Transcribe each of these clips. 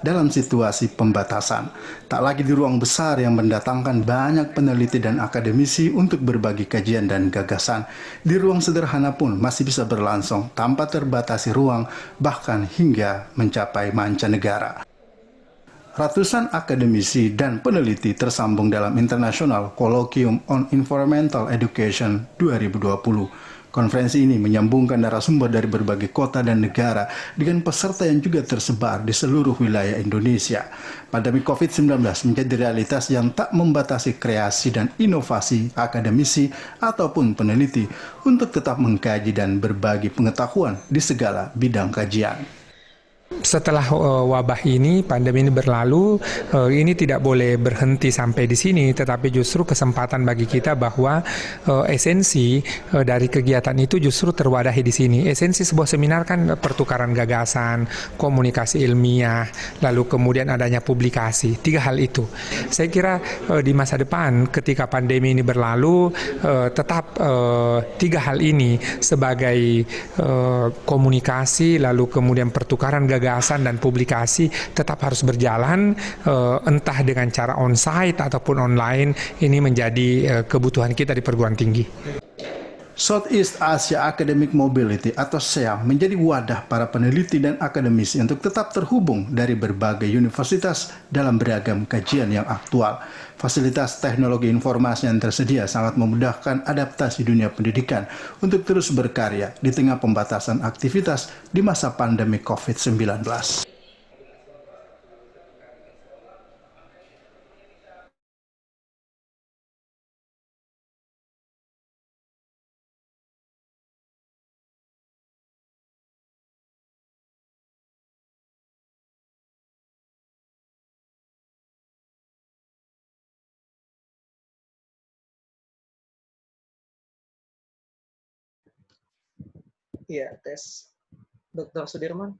dalam situasi pembatasan. Tak lagi di ruang besar yang mendatangkan banyak peneliti dan akademisi untuk berbagi kajian dan gagasan. Di ruang sederhana pun masih bisa berlangsung tanpa terbatasi ruang, bahkan hingga mencapai mancanegara. Ratusan akademisi dan peneliti tersambung dalam International Colloquium on Environmental Education 2020. Konferensi ini menyambungkan narasumber dari berbagai kota dan negara dengan peserta yang juga tersebar di seluruh wilayah Indonesia. Pandemi COVID-19 menjadi realitas yang tak membatasi kreasi dan inovasi akademisi ataupun peneliti untuk tetap mengkaji dan berbagi pengetahuan di segala bidang kajian. Setelah wabah ini, pandemi ini berlalu, ini tidak boleh berhenti sampai di sini, tetapi justru kesempatan bagi kita bahwa esensi dari kegiatan itu justru terwadahi di sini. Esensi sebuah seminar kan pertukaran gagasan, komunikasi ilmiah, lalu kemudian adanya publikasi. 3 hal itu. Saya kira di masa depan ketika pandemi ini berlalu, tetap 3 hal ini sebagai komunikasi, lalu kemudian pertukaran gagasan dan publikasi tetap harus berjalan, entah dengan cara on-site ataupun online. Ini menjadi kebutuhan kita di perguruan tinggi. Southeast Asia Academic Mobility atau SEAM menjadi wadah para peneliti dan akademisi untuk tetap terhubung dari berbagai universitas dalam beragam kajian yang aktual. Fasilitas teknologi informasi yang tersedia sangat memudahkan adaptasi dunia pendidikan untuk terus berkarya di tengah pembatasan aktivitas di masa pandemi COVID-19. Iya, tes. Dr. Sudirman.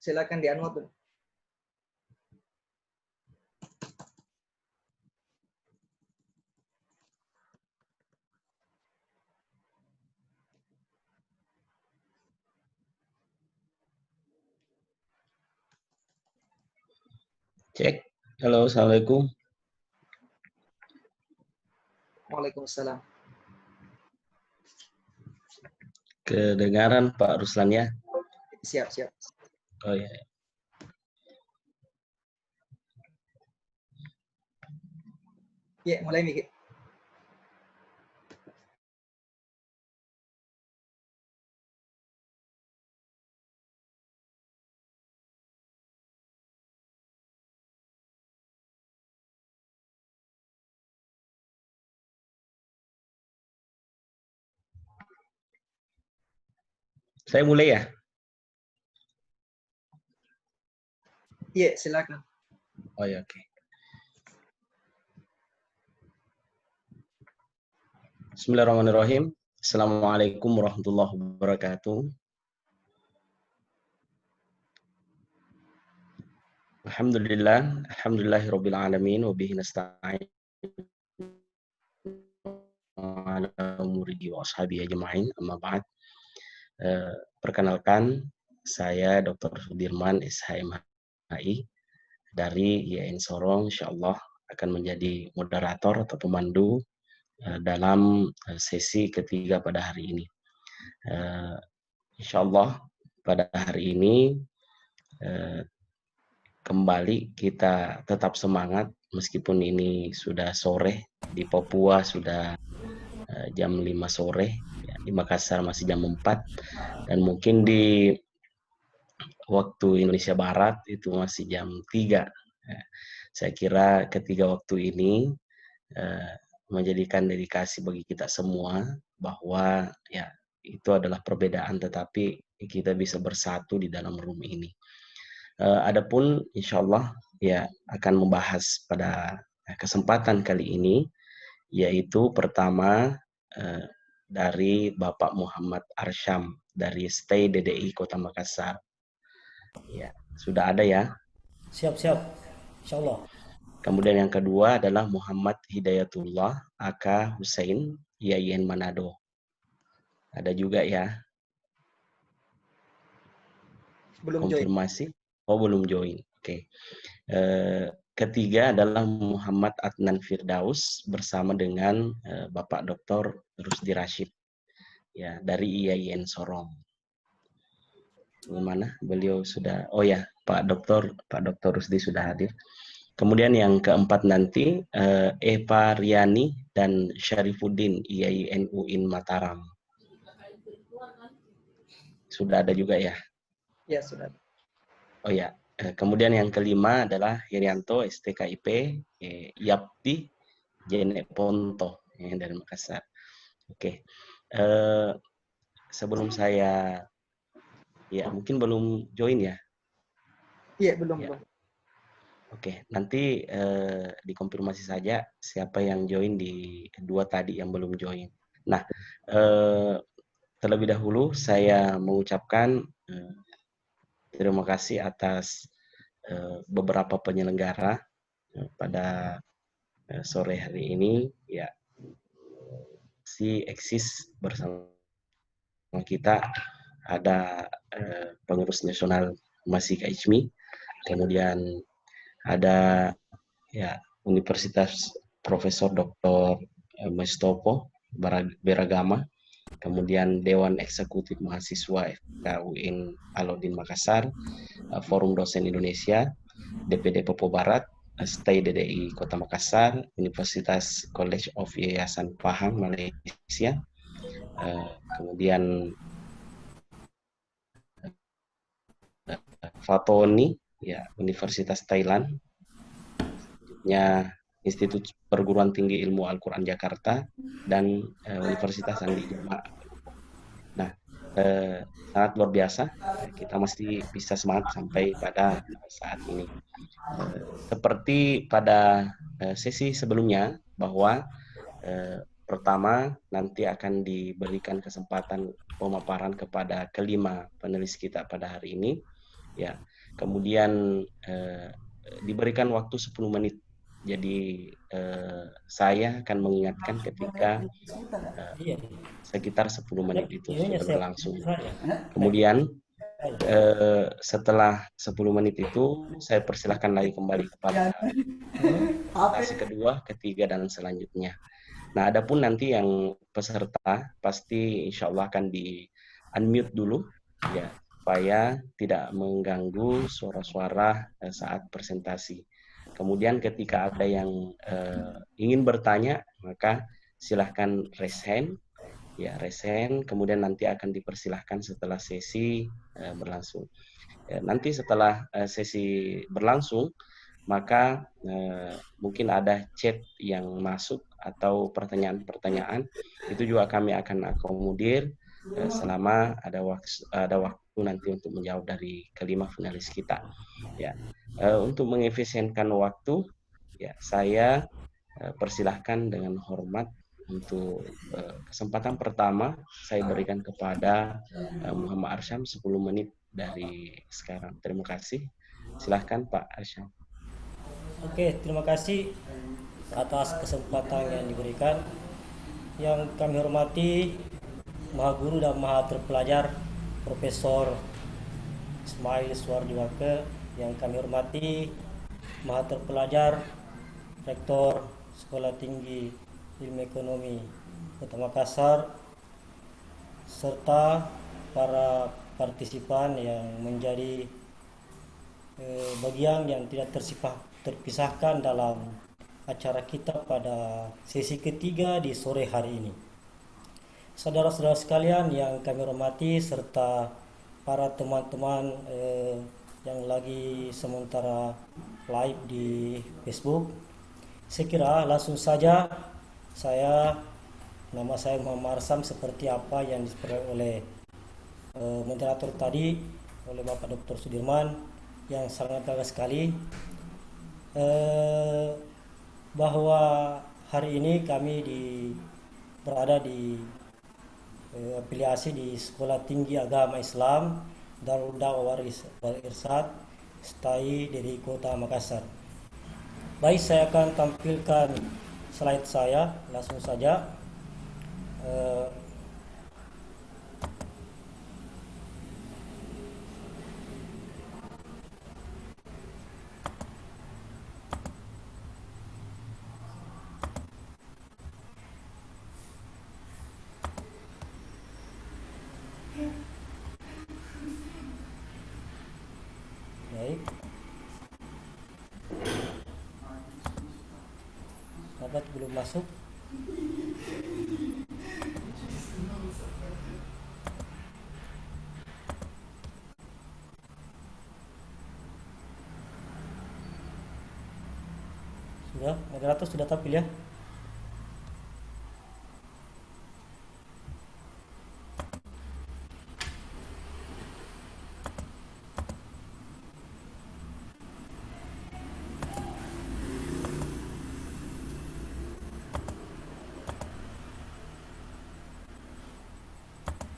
Silakan di-unmute. Cek. Halo, Assalamualaikum. Waalaikumsalam. Kedengaran Pak Ruslan ya? Siap, siap. Oh ya. Ya, mulai nih. Saya mulai ya? Iya, silakan. Oh ya, oke. Bismillahirrahmanirrahim. Assalamualaikum warahmatullahi wabarakatuh. Alhamdulillahirabbil alamin wa bihi nasta'in ala umuri wa ashabihi ajma'in. Amma ba'd. Perkenalkan, saya Dr. Sudirman SHMHI dari IAIN Sorong, insyaallah akan menjadi moderator atau pemandu dalam sesi ketiga pada hari ini. Insyaallah pada hari ini kembali kita tetap semangat meskipun ini sudah sore, di Papua sudah jam 5 sore, di Makassar masih jam 4, dan mungkin di waktu Indonesia Barat itu masih jam 3. Saya kira ketiga waktu ini menjadikan dedikasi bagi kita semua bahwa ya itu adalah perbedaan tetapi kita bisa bersatu di dalam room ini. Adapun insyaallah ya akan membahas pada kesempatan kali ini yaitu pertama dari Bapak Muhammad Arsyam dari Stay DDI Kota Makassar. Ya, sudah ada ya? Siap, insyaallah. Kemudian yang kedua adalah Muhammad Hidayatullah Aka Hussein IAIN Manado. Ada juga ya. Belum join. konfirmasi. Oh, belum join. Oke. Ketiga adalah Muhammad Adnan Firdaus bersama dengan Bapak Dr. Rusdi Rashid ya dari IAIN Sorong. Mana beliau sudah? Oh ya, Pak Dr. Rusdi sudah hadir. Kemudian yang keempat nanti Eva Riani dan Syarifuddin IAIN UIN Mataram. Sudah ada juga ya? Ya, sudah. Oh ya. Kemudian yang kelima adalah Herianto STKIP, Yapti Jene Ponto dari Makassar. Oke. Sebelum saya ya mungkin belum join ya. Iya, belum. Oke, nanti dikonfirmasi saja siapa yang join di dua tadi yang belum join. Nah, terlebih dahulu saya mengucapkan terima kasih atas beberapa penyelenggara pada sore hari ini ya si eksis bersama kita ada pengurus nasional Masih Kaijmi, kemudian ada ya Universitas Profesor Dr. Mestopo Beragama, kemudian Dewan Eksekutif Mahasiswa FK UIN Alauddin Makassar, Forum Dosen Indonesia, DPD Papua Barat, Stay DDI Kota Makassar, Universitas College of Yayasan Pahang Malaysia, kemudian Fatoni ya Universitas Thailand, Institut Perguruan Tinggi Ilmu Al-Quran Jakarta, dan Universitas Andi Jama. Nah, sangat luar biasa, kita masih bisa semangat sampai pada saat ini. Seperti pada sesi sebelumnya, bahwa pertama nanti akan diberikan kesempatan pemaparan kepada kelima panelis kita pada hari ini. Ya, kemudian diberikan waktu 10 menit. Jadi saya akan mengingatkan ketika sekitar 10 menit itu sudah berlangsung. Kemudian setelah 10 menit itu saya persilahkan lagi kembali kepada presentasi kedua, ketiga, dan selanjutnya. Nah, adapun nanti yang peserta pasti insya Allah akan di-unmute dulu ya, supaya tidak mengganggu suara-suara saat presentasi. Kemudian ketika ada yang ingin bertanya, maka silahkan raise hand, ya raise hand. Kemudian nanti akan dipersilahkan setelah sesi berlangsung. Nanti setelah sesi berlangsung, maka mungkin ada chat yang masuk atau pertanyaan-pertanyaan, itu juga kami akan akomodir selama ada waktu nanti untuk menjawab dari kelima finalis kita. Ya, untuk mengefisienkan waktu, ya saya persilahkan dengan hormat untuk kesempatan pertama saya berikan kepada Muhammad Arsyam 10 menit dari sekarang. Terima kasih. Silahkan Pak Arsyam. Oke, terima kasih atas kesempatan yang diberikan. Yang kami hormati Maha Guru dan Maha Terpelajar Profesor Ismail Suwardiwake, yang kami hormati Maha Terpelajar Rektor Sekolah Tinggi Ilmu Ekonomi Kota Makassar, serta para partisipan yang menjadi bagian yang tidak terpisahkan dalam acara kita pada sesi ketiga di sore hari ini. Saudara-saudara sekalian yang kami hormati, serta para teman-teman yang lagi sementara live di Facebook, saya kira langsung saja nama saya Muhammad Arsam, seperti apa yang disebutkan oleh moderator tadi, oleh Bapak Dr. Sudirman, yang sangat bagus sekali, bahwa hari ini kami berada di afiliasi di Sekolah Tinggi Agama Islam Darul Da'wah wal Irsyad STAI dari Kota Makassar. Baik, saya akan tampilkan slide saya langsung saja. Sobat belum masuk. Sudah, moderator sudah tampil ya.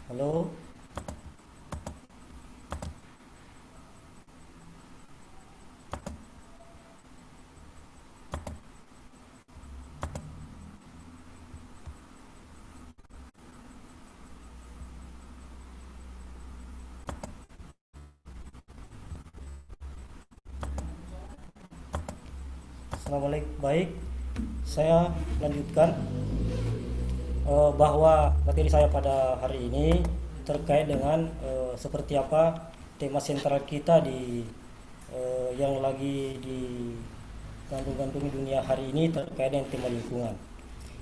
Halo. Assalamualaikum. Baik, saya lanjutkan bahwa materi saya pada hari ini terkait dengan seperti apa tema sentral kita di yang lagi digantung-gantungi dunia hari ini terkait dengan tema lingkungan.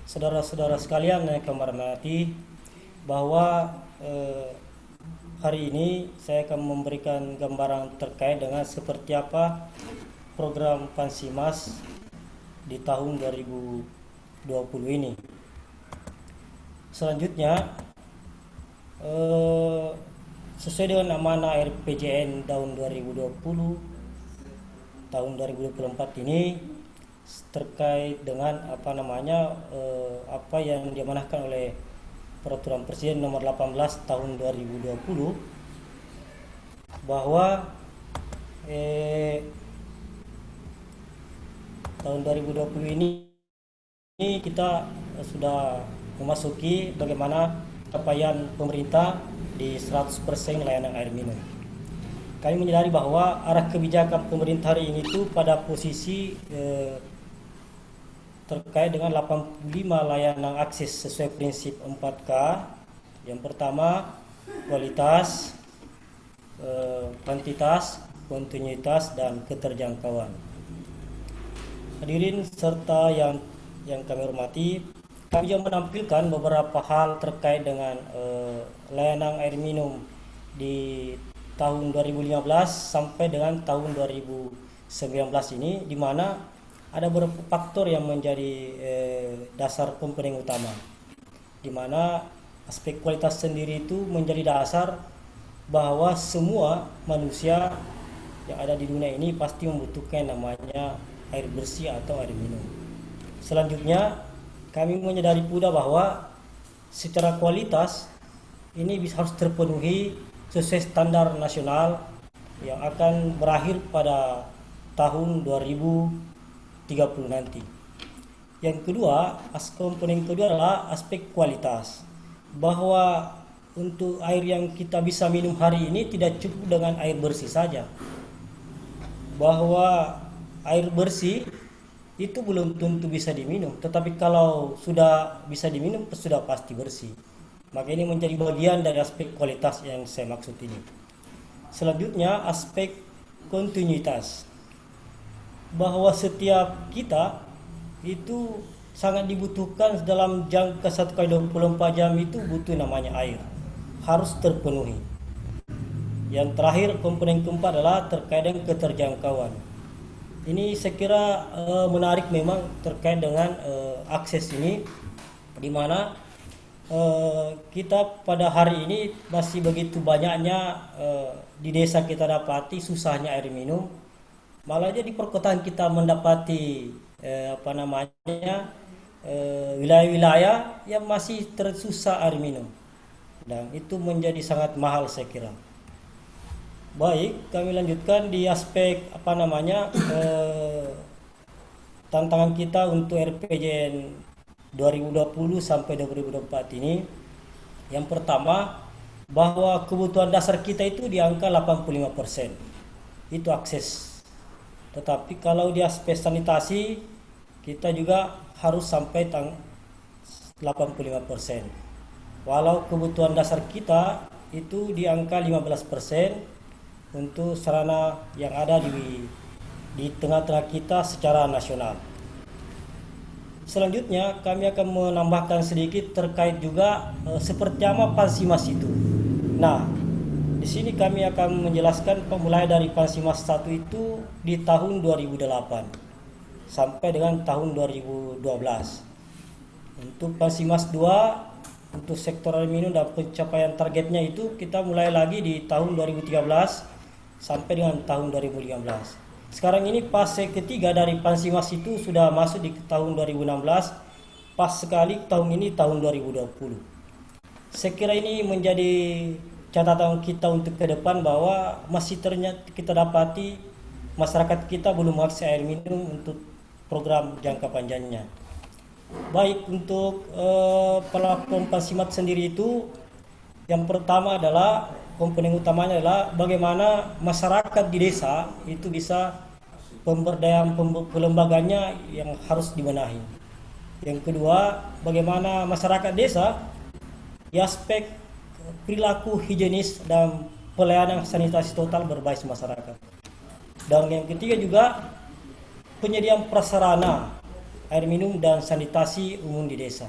Saudara-saudara sekalian yang kami hormati, bahwa hari ini saya akan memberikan gambaran terkait dengan seperti apa program Pansimas di tahun 2020 ini. Selanjutnya, sesuai dengan amanah RPJN tahun 2020, tahun 2024 ini terkait dengan apa yang diamanahkan oleh Peraturan Presiden Nomor 18 Tahun 2020, bahwa tahun 2020 ini kita sudah memasuki bagaimana capaian pemerintah di 100% layanan air minum. Kami menyadari bahwa arah kebijakan pemerintah hari ini itu pada posisi terkait dengan 85 layanan akses sesuai prinsip 4K. Yang pertama, kualitas, kuantitas, kontinuitas, dan keterjangkauan. Hadirin serta yang kami hormati, kami juga menampilkan beberapa hal terkait dengan layanan air minum di tahun 2015 sampai dengan tahun 2019 ini, di mana ada beberapa faktor yang menjadi dasar komponen utama, di mana aspek kualitas sendiri itu menjadi dasar bahwa semua manusia yang ada di dunia ini pasti membutuhkan namanya air bersih atau air minum. Selanjutnya, kami menyadari pula bahwa secara kualitas ini harus terpenuhi sesuai standar nasional yang akan berakhir pada tahun 2030 nanti. Yang kedua, komponen kedua adalah aspek kualitas, bahwa untuk air yang kita bisa minum hari ini tidak cukup dengan air bersih saja, bahwa air bersih itu belum tentu bisa diminum, tetapi kalau sudah bisa diminum sudah pasti bersih. Maka ini menjadi bagian dari aspek kualitas yang saya maksud ini. Selanjutnya, aspek kontinuitas, bahwa setiap kita itu sangat dibutuhkan dalam jangka 1x24 jam itu butuh namanya air, harus terpenuhi. Yang terakhir, komponen keempat adalah terkait dengan keterjangkauan. Ini saya kira menarik memang terkait dengan akses ini, di mana kita pada hari ini masih begitu banyaknya di desa kita dapati susahnya air minum, malah di perkotaan kita mendapati wilayah-wilayah yang masih tersusah air minum, dan itu menjadi sangat mahal saya kira. Baik, kami lanjutkan di aspek tantangan kita untuk RPJN 2020 sampai 2024 ini. Yang pertama, bahwa kebutuhan dasar kita itu di angka 85%. Itu akses. Tetapi kalau di aspek sanitasi, kita juga harus sampai 85%. Walau kebutuhan dasar kita itu di angka 15% untuk sarana yang ada di tengah-tengah kita secara nasional. Selanjutnya kami akan menambahkan sedikit terkait juga seperti apa Pansimas itu. Nah, di sini kami akan menjelaskan mulai dari Pansimas 1 itu di tahun 2008 sampai dengan tahun 2012. Untuk Pansimas 2 untuk sektor air minum dan pencapaian targetnya itu kita mulai lagi di tahun 2013 sampai dengan tahun 2015. Sekarang ini fase ketiga dari Pansimas itu sudah masuk di tahun 2016, pas sekali tahun ini tahun 2020. Saya kira ini menjadi catatan kita untuk ke depan bahwa masih ternyata kita dapati masyarakat kita belum mengakses air minum untuk program jangka panjangnya. Baik untuk platform Pansimas sendiri itu, yang pertama adalah komponen utamanya adalah bagaimana masyarakat di desa itu bisa pemberdayaan pelembaganya yang harus dibenahi. Yang kedua, bagaimana masyarakat desa di aspek perilaku higienis dan pelayanan sanitasi total berbasis masyarakat. Dan yang ketiga juga penyediaan prasarana air minum dan sanitasi umum di desa.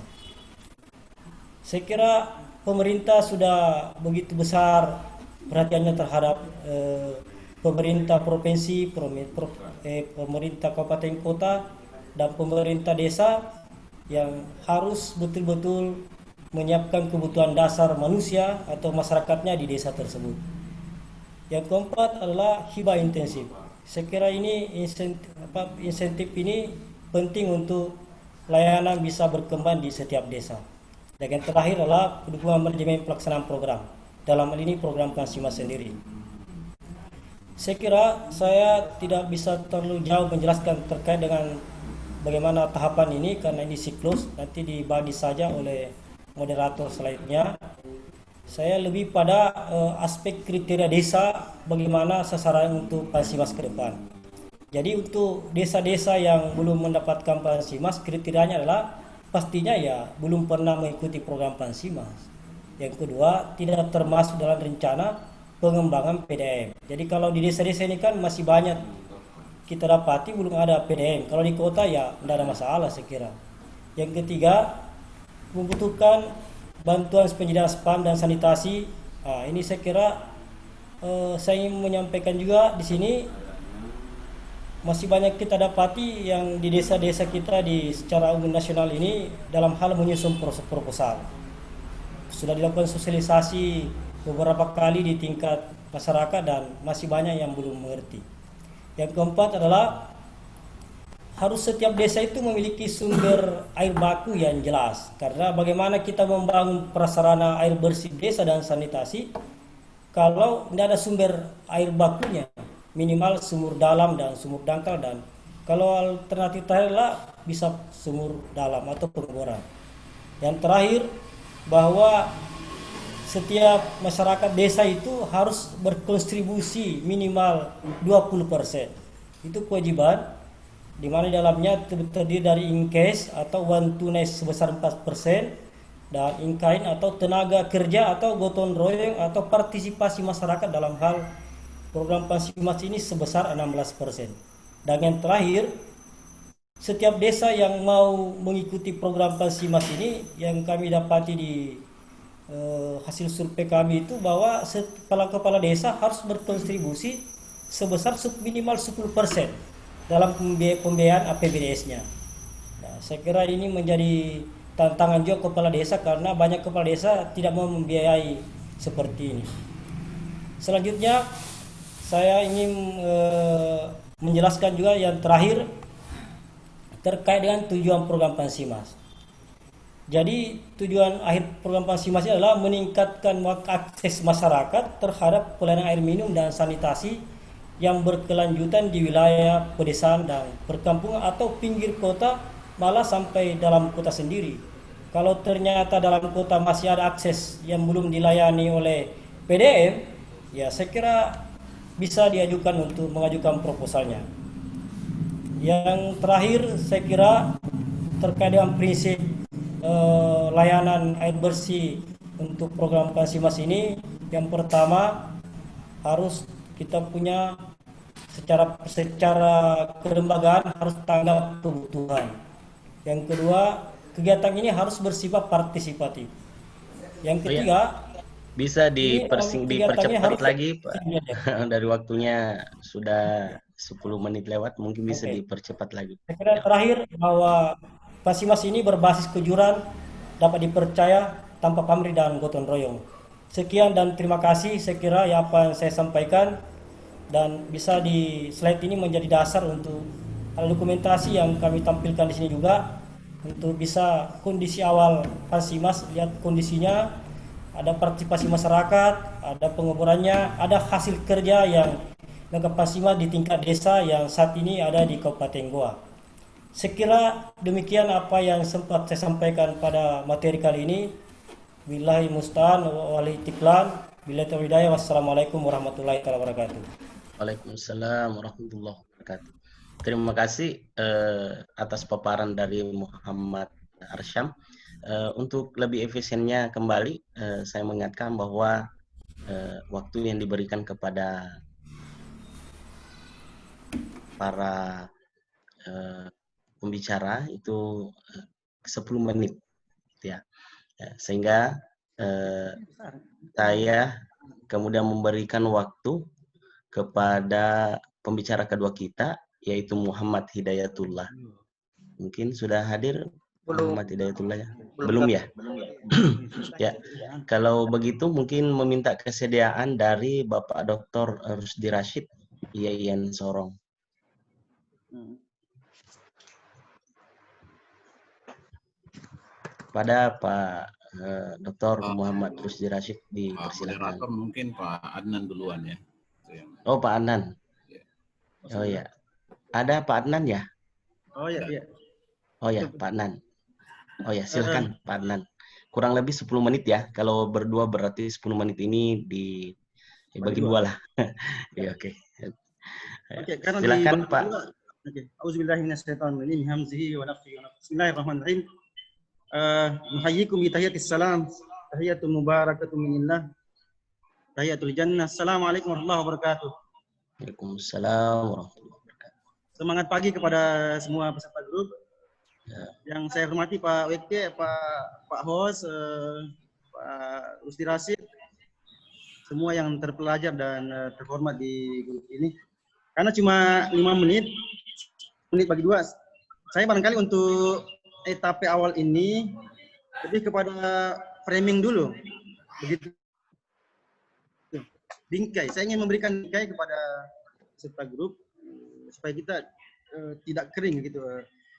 Saya kira pemerintah sudah begitu besar perhatiannya terhadap pemerintah provinsi, pemerintah kabupaten kota, dan pemerintah desa yang harus betul-betul menyiapkan kebutuhan dasar manusia atau masyarakatnya di desa tersebut. Yang keempat adalah hibah intensif. Saya kira ini insentif ini penting untuk layanan bisa berkembang di setiap desa. Dan yang terakhir adalah dukungan manajemen pelaksanaan program. Dalam hal ini program Pansimas sendiri. Saya kira saya tidak bisa terlalu jauh menjelaskan terkait dengan bagaimana tahapan ini karena ini siklus, nanti dibagi saja oleh moderator selanjutnya. Saya lebih pada aspek kriteria desa, bagaimana sasaran untuk Pansimas ke depan. Jadi untuk desa-desa yang belum mendapatkan Pansimas, kriterianya adalah pastinya ya belum pernah mengikuti program Pansimas. Yang kedua, tidak termasuk dalam rencana pengembangan PDM. Jadi kalau di desa-desa ini kan masih banyak kita dapati belum ada PDM. Kalau di kota ya tidak ada masalah saya kira. Yang ketiga, membutuhkan bantuan penyediaan spam dan sanitasi. Nah, ini saya kira saya ingin menyampaikan juga di sini masih banyak kita dapati yang di desa-desa kita di secara umum nasional ini dalam hal menyusun proses proposal. Sudah dilakukan sosialisasi beberapa kali di tingkat masyarakat dan masih banyak yang belum mengerti. Yang keempat adalah harus setiap desa itu memiliki sumber air baku yang jelas. Karena bagaimana kita membangun prasarana air bersih desa dan sanitasi kalau tidak ada sumber air bakunya, minimal sumur dalam dan sumur dangkal, dan kalau alternatif adalah bisa sumur dalam atau pengeboran. Yang terakhir, bahwa setiap masyarakat desa itu harus berkontribusi minimal 20%. Itu kewajiban, di mana dalamnya terdiri dari in-cash atau uang tunai sebesar 4%, dan in-kind atau tenaga kerja atau gotong royong atau partisipasi masyarakat dalam hal program Pansimas ini sebesar 16%. Dan yang terakhir, setiap desa yang mau mengikuti program Pansimas ini, yang kami dapati di hasil survei kami itu bahwa kepala desa harus berkontribusi sebesar minimal 10% dalam pembiayaan APBDS-nya. Nah, saya kira ini menjadi tantangan juga kepala desa karena banyak kepala desa tidak mau membiayai seperti ini. Selanjutnya saya ingin menjelaskan juga yang terakhir terkait dengan tujuan program Pansimas. Jadi tujuan akhir program Pansimas adalah meningkatkan akses masyarakat terhadap pelayanan air minum dan sanitasi yang berkelanjutan di wilayah pedesaan dan perkampungan atau pinggir kota, malah sampai dalam kota sendiri. Kalau ternyata dalam kota masih ada akses yang belum dilayani oleh PDM, ya saya kira bisa diajukan untuk mengajukan proposalnya. Yang terakhir saya kira terkait dengan prinsip layanan air bersih untuk program Pansimas ini, yang pertama harus kita punya secara kelembagaan harus tanggap kebutuhan. Yang kedua, kegiatan ini harus bersifat partisipatif. Yang Oh ya, ketiga, bisa ini kegiatan ini dipercepat harus lagi, Pak. belajar. Dari waktunya sudah 10 menit lewat, mungkin bisa Oke. dipercepat lagi. Saya kira Ya, terakhir bahwa Pasimas ini berbasis kejujuran, dapat dipercaya tanpa pamrih dan gotong royong. Sekian dan terima kasih. Saya kira ya apa yang saya sampaikan dan bisa di slide ini menjadi dasar untuk ada dokumentasi yang kami tampilkan di sini juga untuk bisa kondisi awal Pasimas, lihat kondisinya, ada partisipasi masyarakat, ada pengoborannya, ada hasil kerja yang dilakukan Pasimas di tingkat desa yang saat ini ada di Kabupaten Goa. Sekira demikian apa yang sempat saya sampaikan pada materi kali ini. Billahi musta'an wa wal istiqlal. Billahi taufiq hidayah. Wassalamualaikum warahmatullahi wabarakatuh. Waalaikumsalam warahmatullahi wabarakatuh. Terima kasih atas paparan dari Muhammad Arsyam. Untuk lebih efisiennya kembali, saya mengingatkan bahwa waktu yang diberikan kepada para pembicara itu 10 menit, ya. Sehingga saya kemudian memberikan waktu kepada pembicara kedua kita, yaitu Muhammad Hidayatullah. Mungkin sudah hadir Belum. Muhammad Hidayatullah ya? Belum. Belum ya? Ya, kalau begitu mungkin meminta kesediaan dari Bapak Dr. Rusdi Rashid, IAIN Sorong. Pada Pak Dr. Muhammad Rusdi Rashid dipersilakan. Moderator mungkin Pak Adnan duluan ya. Oh, Pak Adnan. Ya. Oh ya. Ada Pak Adnan ya? Oh ya, iya. Oh ya, Pak Adnan. Oh ya, silakan Pak Adnan. Kurang lebih 10 menit ya. Kalau berdua berarti 10 menit ini dibagi dua lah. Ya, oke. Oke, karena Silakan di Pak. Oke. Auzubillahi minasyaitonir rajim. Hamzihi wa nafthihi wa nafthihi. Bismillahirrahmanirrahim. Nuhayyikum bi tahiyatis salam. Tahiyatun mubarakatun minillah. Tahiyatul jannah. Assalamualaikum warahmatullahi wabarakatuh. Waalaikumsalam warahmatullahi wabarakatuh. Semangat pagi kepada semua peserta grup. Yang saya hormati Pak WK, Pak Hos, Pak Rusdi Rashid, semua yang terpelajar dan terhormat di grup ini. Karena cuma 5 menit bagi dua, saya barangkali untuk etape awal ini lebih kepada framing dulu, begitu. Bingkai, saya ingin memberikan bingkai kepada peserta grup supaya kita tidak kering gitu.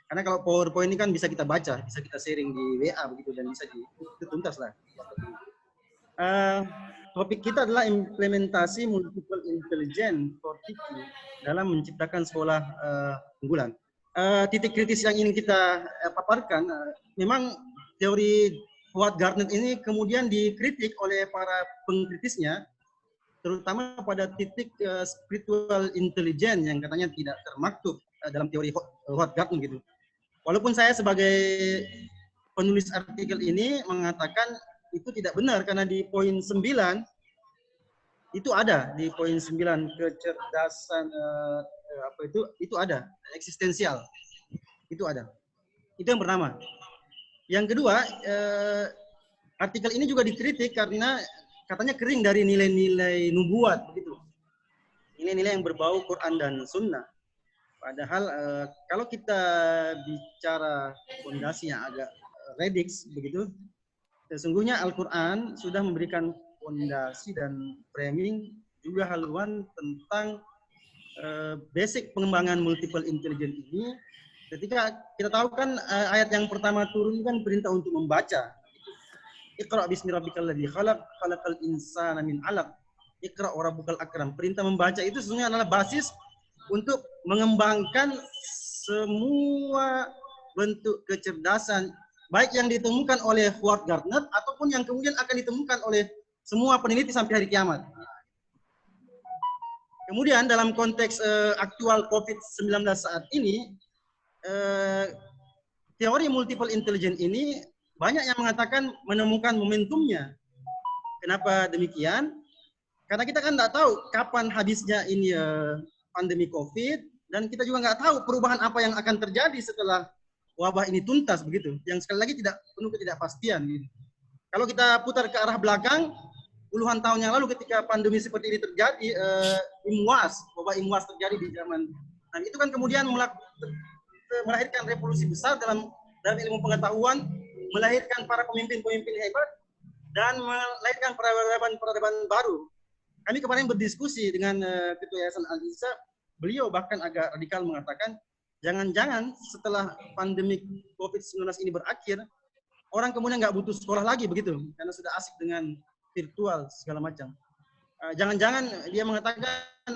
Karena kalau PowerPoint ini kan bisa kita baca, bisa kita sharing di WA begitu dan bisa dituntas lah. Topik kita adalah implementasi multiple intelligence for teaching dalam menciptakan sekolah unggulan. Titik kritis yang ingin kita paparkan, memang teori Howard Gardner ini kemudian dikritik oleh para pengkritisnya, terutama pada titik spiritual intelligence yang katanya tidak termaktub dalam teori Howard Gardner gitu. Walaupun saya sebagai penulis artikel ini mengatakan itu tidak benar karena di poin 9 itu ada, di poin 9 kecerdasan itu ada, eksistensial. Itu ada. Itu yang pertama. Yang kedua, artikel ini juga dikritik karena katanya kering dari nilai-nilai nubuat begitu. Nilai-nilai yang berbau Quran dan Sunnah. Padahal kalau kita bicara fondasi yang agak redix begitu, sesungguhnya Al-Quran sudah memberikan fondasi dan framing juga haluan tentang basic pengembangan multiple intelligence ini. Ketika kita tahu kan ayat yang pertama turun kan perintah untuk membaca. Iqra bismi rabbikal ladzi khalaq, khalaqal insana min 'alaq. Iqra wa rabbukal akram. Perintah membaca itu sesungguhnya adalah basis untuk mengembangkan semua bentuk kecerdasan, baik yang ditemukan oleh Howard Gardner ataupun yang kemudian akan ditemukan oleh semua peneliti sampai hari kiamat. Kemudian dalam konteks aktual COVID-19 saat ini, teori multiple intelligence ini banyak yang mengatakan menemukan momentumnya. Kenapa demikian? Karena kita kan nggak tahu kapan habisnya ini pandemi COVID, dan kita juga nggak tahu perubahan apa yang akan terjadi setelah wabah ini tuntas begitu. Yang sekali lagi tidak penuh ketidakpastian. Gitu. Kalau kita putar ke arah belakang, puluhan tahun yang lalu ketika pandemi seperti ini terjadi, wabah IMUAS terjadi di zaman. Nah itu kan kemudian melahirkan revolusi besar dalam ilmu pengetahuan, melahirkan para pemimpin-pemimpin hebat, dan melahirkan peradaban baru. Kami kemarin berdiskusi dengan Ketua Yayasan Al-Iza, beliau bahkan agak radikal mengatakan, jangan-jangan setelah pandemi COVID-19 ini berakhir, orang kemudian nggak butuh sekolah lagi begitu, karena sudah asik dengan virtual segala macam. Jangan-jangan dia mengatakan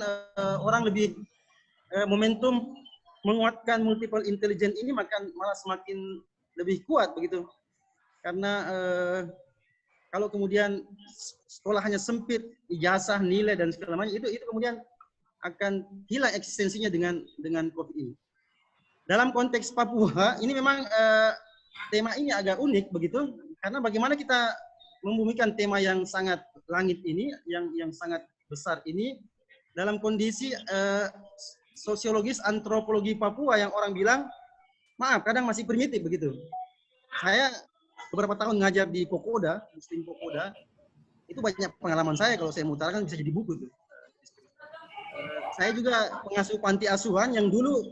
orang lebih momentum menguatkan multiple intelligence ini malah semakin lebih kuat begitu. Karena kalau kemudian sekolah hanya sempit, ijazah, nilai dan segala macam itu kemudian akan hilang eksistensinya dengan COVID ini. Dalam konteks Papua ini memang tema ini agak unik begitu, karena bagaimana kita membumikan tema yang sangat langit ini, yang sangat besar ini dalam kondisi sosiologis antropologi Papua yang orang bilang, maaf, kadang masih primitif begitu. Saya beberapa tahun ngajar di Pokoda, Muslim Pokoda, itu banyak pengalaman saya kalau saya mengutarakan bisa jadi buku tuh. Saya juga pengasuh panti asuhan yang dulu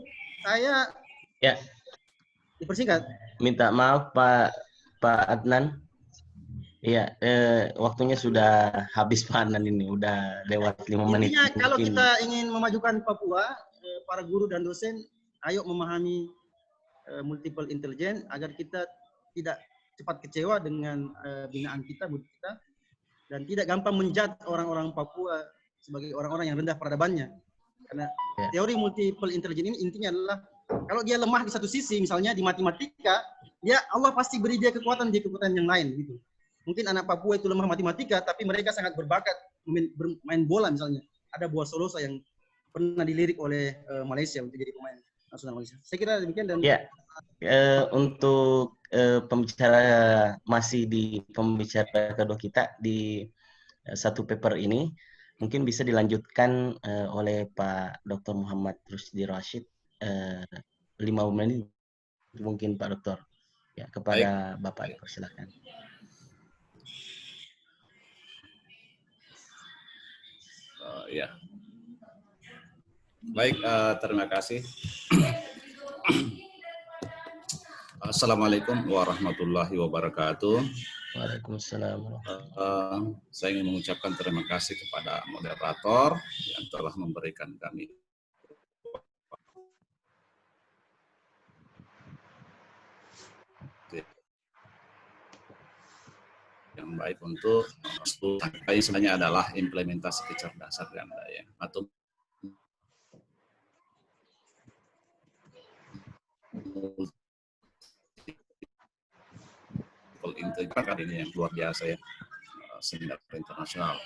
saya Ya, dipersingkat. minta maaf Pak Adnan. Iya, waktunya sudah habis Pak Adnan ini, udah lewat 5 menit. Intinya kalau mungkin. kita ingin memajukan Papua, para guru dan dosen, ayo memahami multiple intelligence agar kita tidak cepat kecewa dengan binaan kita, murid kita, dan tidak gampang menjudge orang-orang Papua sebagai orang-orang yang rendah peradabannya. Karena teori multiple intelligence ini intinya adalah kalau dia lemah di satu sisi, misalnya di matematika, Allah pasti beri dia kekuatan di kekuatan yang lain gitu. Mungkin anak Papua itu lemah matematika, tapi mereka sangat berbakat bermain bola misalnya. Ada Boa Solosa yang pernah dilirik oleh Malaysia untuk jadi pemain nasional Malaysia. Saya kira demikian dan untuk pembicara masih di pembicara kedua kita di satu paper ini, mungkin bisa dilanjutkan oleh Pak Dr. Muhammad Rusdi Rashid 5 menit mungkin Pak Dokter. Ya, kepada baik. Bapak dipersilakan. Ya. Baik, terima kasih. Assalamualaikum warahmatullahi wabarakatuh. Waalaikumsalam. Saya ingin mengucapkan terima kasih kepada moderator yang telah memberikan kami yang baik untuk sebenarnya adalah implementasi kecerdasan ganda ya, atau integral kali ini yang luar biasa ya, seminar internasional.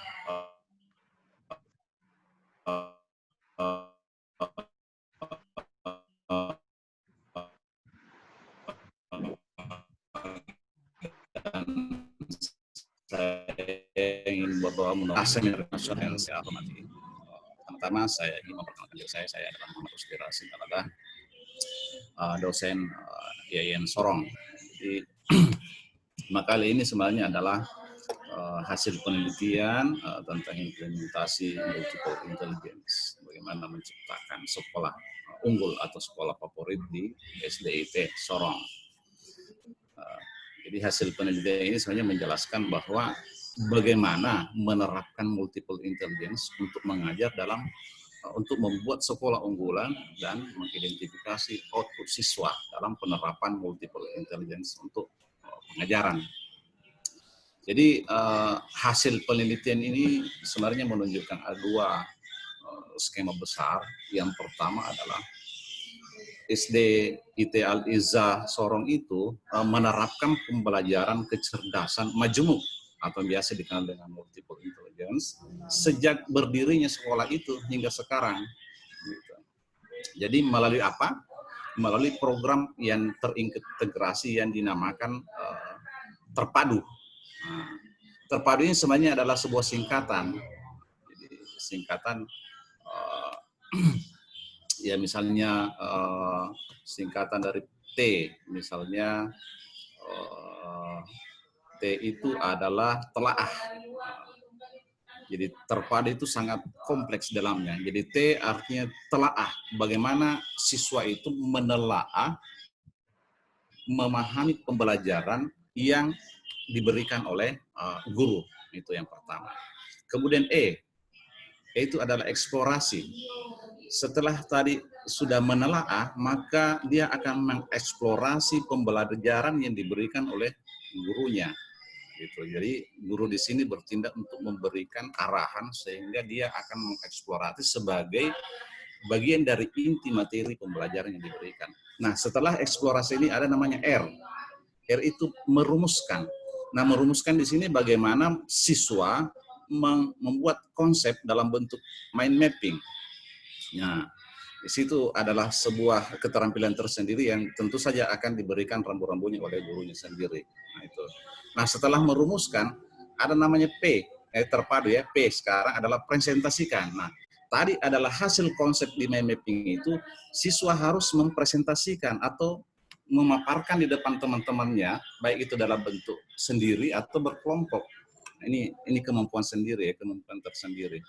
Saya ingin berdoa menolak seminar nasional yang saya hormati. Pertama, saya ingin memperkenalkan diri saya adalah Muhammad Rusdi Rashid, adalah dosen IAIN Sorong. Jadi, kali ini sebenarnya adalah hasil penelitian tentang implementasi multiple intelligence, bagaimana menciptakan sekolah unggul atau sekolah favorit di SDIT Sorong. Jadi hasil penelitian ini sebenarnya menjelaskan bahwa bagaimana menerapkan multiple intelligence untuk mengajar untuk membuat sekolah unggulan dan mengidentifikasi output siswa dalam penerapan multiple intelligence untuk pengajaran. Jadi hasil penelitian ini sebenarnya menunjukkan ada dua skema besar. Yang pertama adalah SDIT Al-Izzah Sorong itu menerapkan pembelajaran kecerdasan majemuk atau biasa dikenal dengan multiple intelligence sejak berdirinya sekolah itu hingga sekarang. Jadi melalui apa? Melalui program yang terintegrasi yang dinamakan terpadu. Terpadu ini sebenarnya adalah sebuah singkatan. Jadi singkatan ya misalnya singkatan dari T, misalnya T itu adalah telaah. Jadi terpadu itu sangat kompleks dalamnya. Jadi T artinya telaah. Bagaimana siswa itu menelaah, memahami pembelajaran yang diberikan oleh guru. Itu yang pertama. Kemudian E itu adalah eksplorasi. Setelah tadi sudah menelaah, maka dia akan mengeksplorasi pembelajaran yang diberikan oleh gurunya. Gitu. Jadi guru di sini bertindak untuk memberikan arahan sehingga dia akan mengeksplorasi sebagai bagian dari inti materi pembelajaran yang diberikan. Nah, setelah eksplorasi ini ada namanya R. R itu merumuskan. Nah, merumuskan di sini bagaimana siswa membuat konsep dalam bentuk mind mapping. Nah, di situ adalah sebuah keterampilan tersendiri yang tentu saja akan diberikan rambu-rambunya oleh gurunya sendiri. Nah, itu. Nah, setelah merumuskan, ada namanya P, terpadu ya, P sekarang adalah presentasikan. Nah, tadi adalah hasil konsep di mind mapping itu, siswa harus mempresentasikan atau memaparkan di depan teman-temannya, baik itu dalam bentuk sendiri atau berkelompok. Ini kemampuan sendiri ya, kemampuan tersendiri.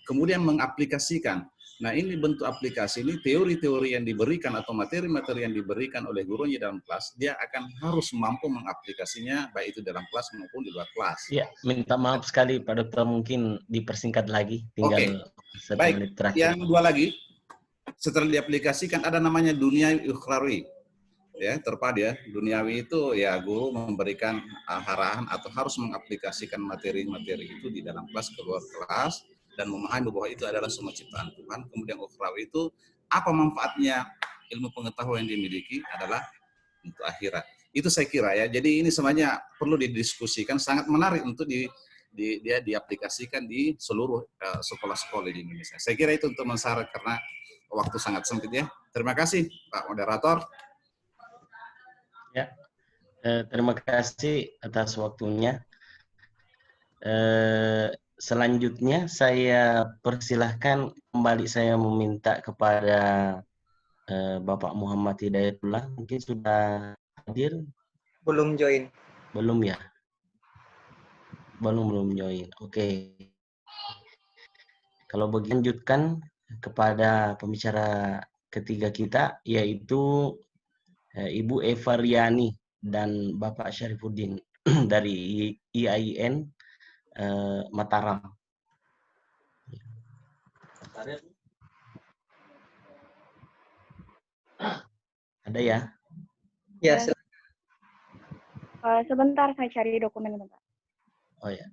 Kemudian mengaplikasikan. Nah, ini bentuk aplikasi ini, teori-teori yang diberikan atau materi-materi yang diberikan oleh gurunya dalam kelas, dia akan harus mampu mengaplikasinya baik itu dalam kelas maupun di luar kelas. Ya, minta maaf sekali Pak Dokter, mungkin dipersingkat lagi, tinggal satu Baik, menit terakhir. yang dua lagi, setelah diaplikasikan ada namanya duniawi ukhrawi. Ya, terpadu ya. Duniawi itu ya guru memberikan arahan atau harus mengaplikasikan materi-materi itu di dalam kelas ke luar kelas dan memahami bahwa itu adalah semua ciptaan Tuhan. Kemudian ukhrawi itu apa manfaatnya ilmu pengetahuan yang dimiliki adalah untuk akhirat. Itu saya kira ya. Jadi ini semuanya perlu didiskusikan, sangat menarik untuk dia diaplikasikan di seluruh sekolah-sekolah di Indonesia. Saya kira itu untuk mensyarat karena waktu sangat sempit ya. Terima kasih Pak Moderator. Ya, terima kasih atas waktunya. Selanjutnya saya persilahkan kembali, saya meminta kepada Bapak Muhammad Hidayatullah, mungkin sudah hadir? Belum join. Belum ya? Belum join. Oke. Kalau begitu lanjutkan kepada pembicara ketiga kita, yaitu Ibu Eva Riani dan Bapak Syarifuddin dari IAIN Mataram. Ada ya? Ya, sebentar saya cari dokumen bentar. Oh ya.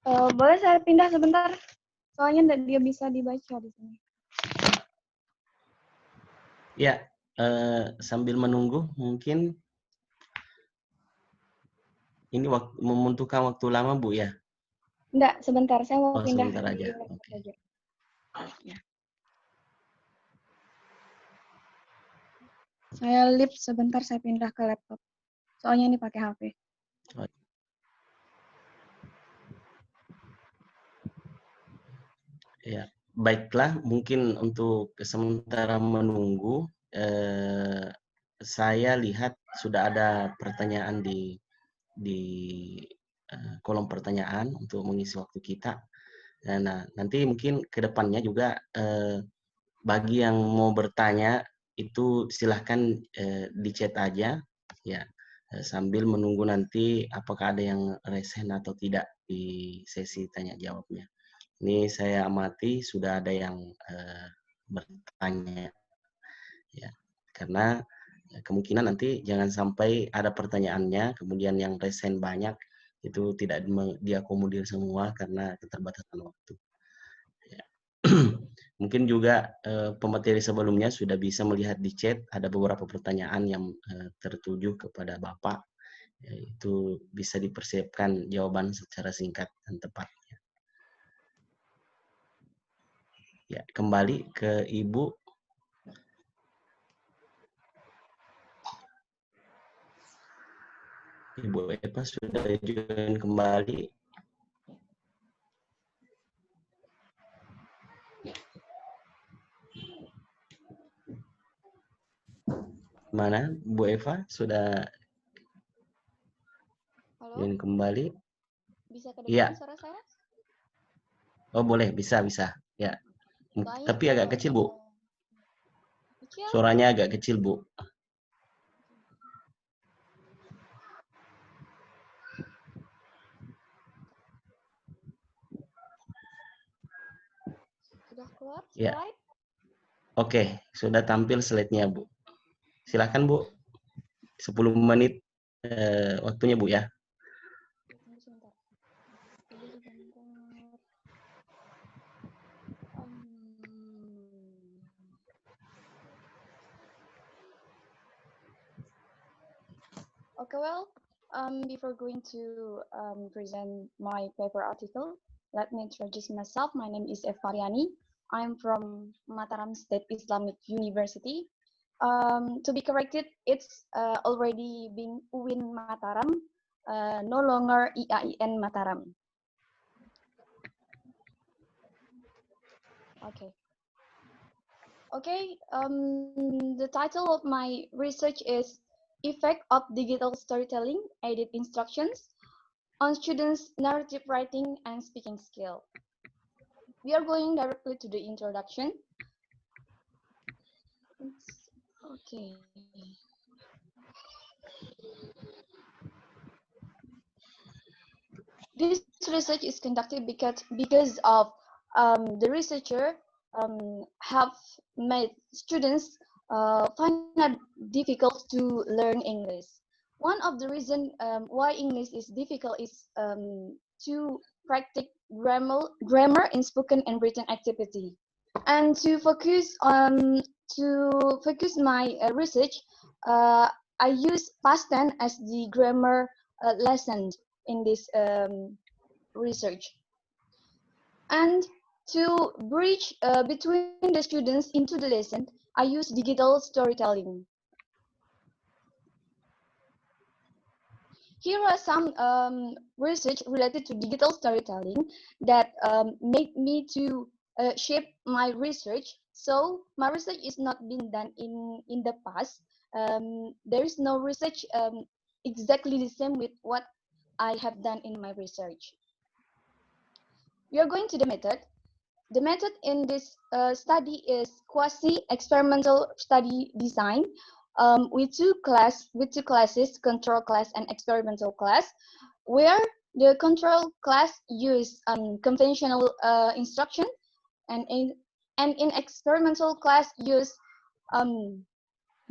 Boleh saya pindah sebentar? Soalnya dia bisa dibaca di sini. Ya, sambil menunggu mungkin ini membutuhkan waktu lama Bu ya? Enggak, sebentar. Saya mau pindah. Sebentar aja. Oke. Ya. Saya lip sebentar, saya pindah ke laptop. Soalnya ini pakai HP. Ya, baiklah, mungkin untuk sementara menunggu, saya lihat sudah ada pertanyaan di kolom pertanyaan untuk mengisi waktu kita. Nah, nanti mungkin ke depannya juga bagi yang mau bertanya itu silahkan di chat aja ya, sambil menunggu nanti apakah ada yang resen atau tidak di sesi tanya jawabnya. Ini saya amati sudah ada yang bertanya ya, karena kemungkinan nanti jangan sampai ada pertanyaannya kemudian yang resen banyak itu tidak diakomodir semua karena keterbatasan waktu ya. Mungkin juga pemateri sebelumnya sudah bisa melihat di chat ada beberapa pertanyaan yang tertuju kepada Bapak. Itu bisa dipersiapkan jawaban secara singkat dan tepat. Ya, kembali ke Ibu. Ibu Eva sudah join kembali. Mana Bu Eva sudah Halo, join kembali? bisa Iya. kedengaran suara saya? Oh boleh, bisa. Ya. Soalnya Tapi agak kecil Bu. kecil. Suaranya agak kecil Bu. Sudah keluar Ya. slide? Oke, sudah tampil slide-nya Bu. Silakan Bu. 10 menit waktunya Bu ya. Tunggu sebentar. Okay, well, before going to present my paper article, let me introduce myself. My name is Evariani. I'm from Mataram State Islamic University. To be corrected, it's already being UIN Mataram, no longer IAIN Mataram. Okay. Okay, the title of my research is Effect of Digital Storytelling Aided Instructions on Students' Narrative Writing and Speaking Skill. We are going directly to the introduction. Okay. This research is conducted because of the researcher have made students find it difficult to learn English. One of the reasons why English is difficult is to practice grammar in spoken and written activity. And to focus my research, I use past tense as the grammar lesson in this research. And to bridge between the students into the lesson, I use digital storytelling. Here are some research related to digital storytelling that made me to shape my research. So my research is not been done in the past. There is no research exactly the same with what I have done in my research. We are going to the method. The method in this study is quasi-experimental study design with two classes, control class and experimental class, where the control class use conventional instruction, and in experimental class use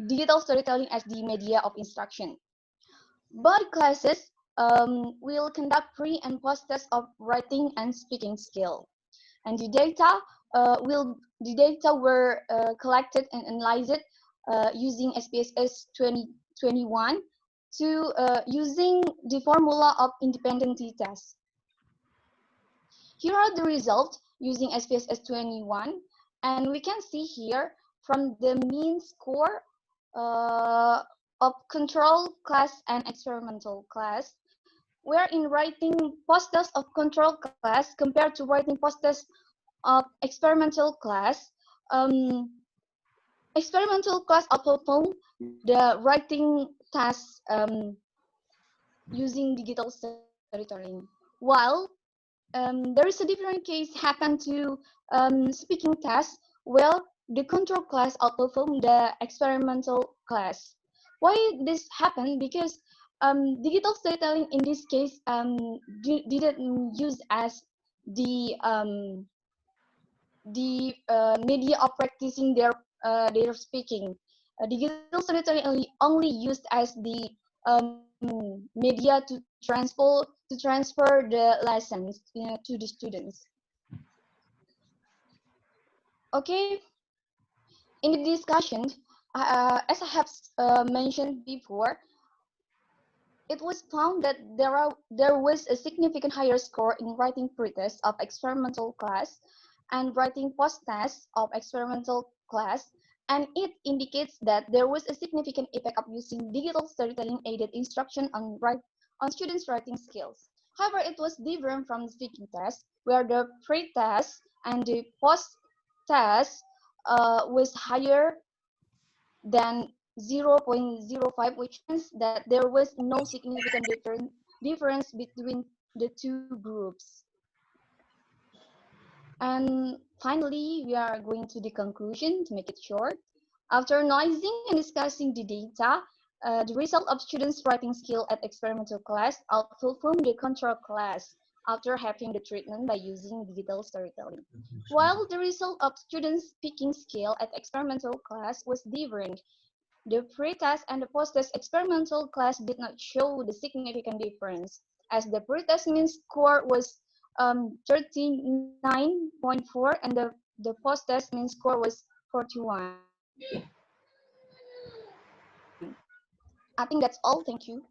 digital storytelling as the media of instruction. Both classes will conduct pre and post tests of writing and speaking skill, and the data were collected and analyzed using SPSS 2021 to using the formula of independent t-test. Here are the results using SPSS 21, and we can see here from the mean score of control class and experimental class, where in writing post-test of control class compared to writing post-test of experimental class, experimental class outperformed the writing task using digital storytelling, while there is a different case happen to speaking test where the control class outperformed the experimental class. Why this happened? Because digital storytelling in this case didn't use as the media of practicing their speaking. Digital storytelling only used as the media to transfer the lessons to the students. Okay, in the discussion, as I have mentioned before, it was found that there was a significant higher score in writing pretest of experimental class and writing post-test of experimental class, and it indicates that there was a significant effect of using digital storytelling aided instruction on students' writing skills. However, it was different from the speaking test, where the pre-test and the post-test was higher than 0.05, which means that there was no significant difference between the two groups. And finally, we are going to the conclusion to make it short. After analyzing and discussing the data, the result of students' writing skill at experimental class outperformed the control class after having the treatment by using digital storytelling. While the result of students' speaking skill at experimental class was different, the pre-test and the post-test experimental class did not show the significant difference, as the pre-test mean score was 39.4 and the post-test mean score was 41. I think that's all. Thank you.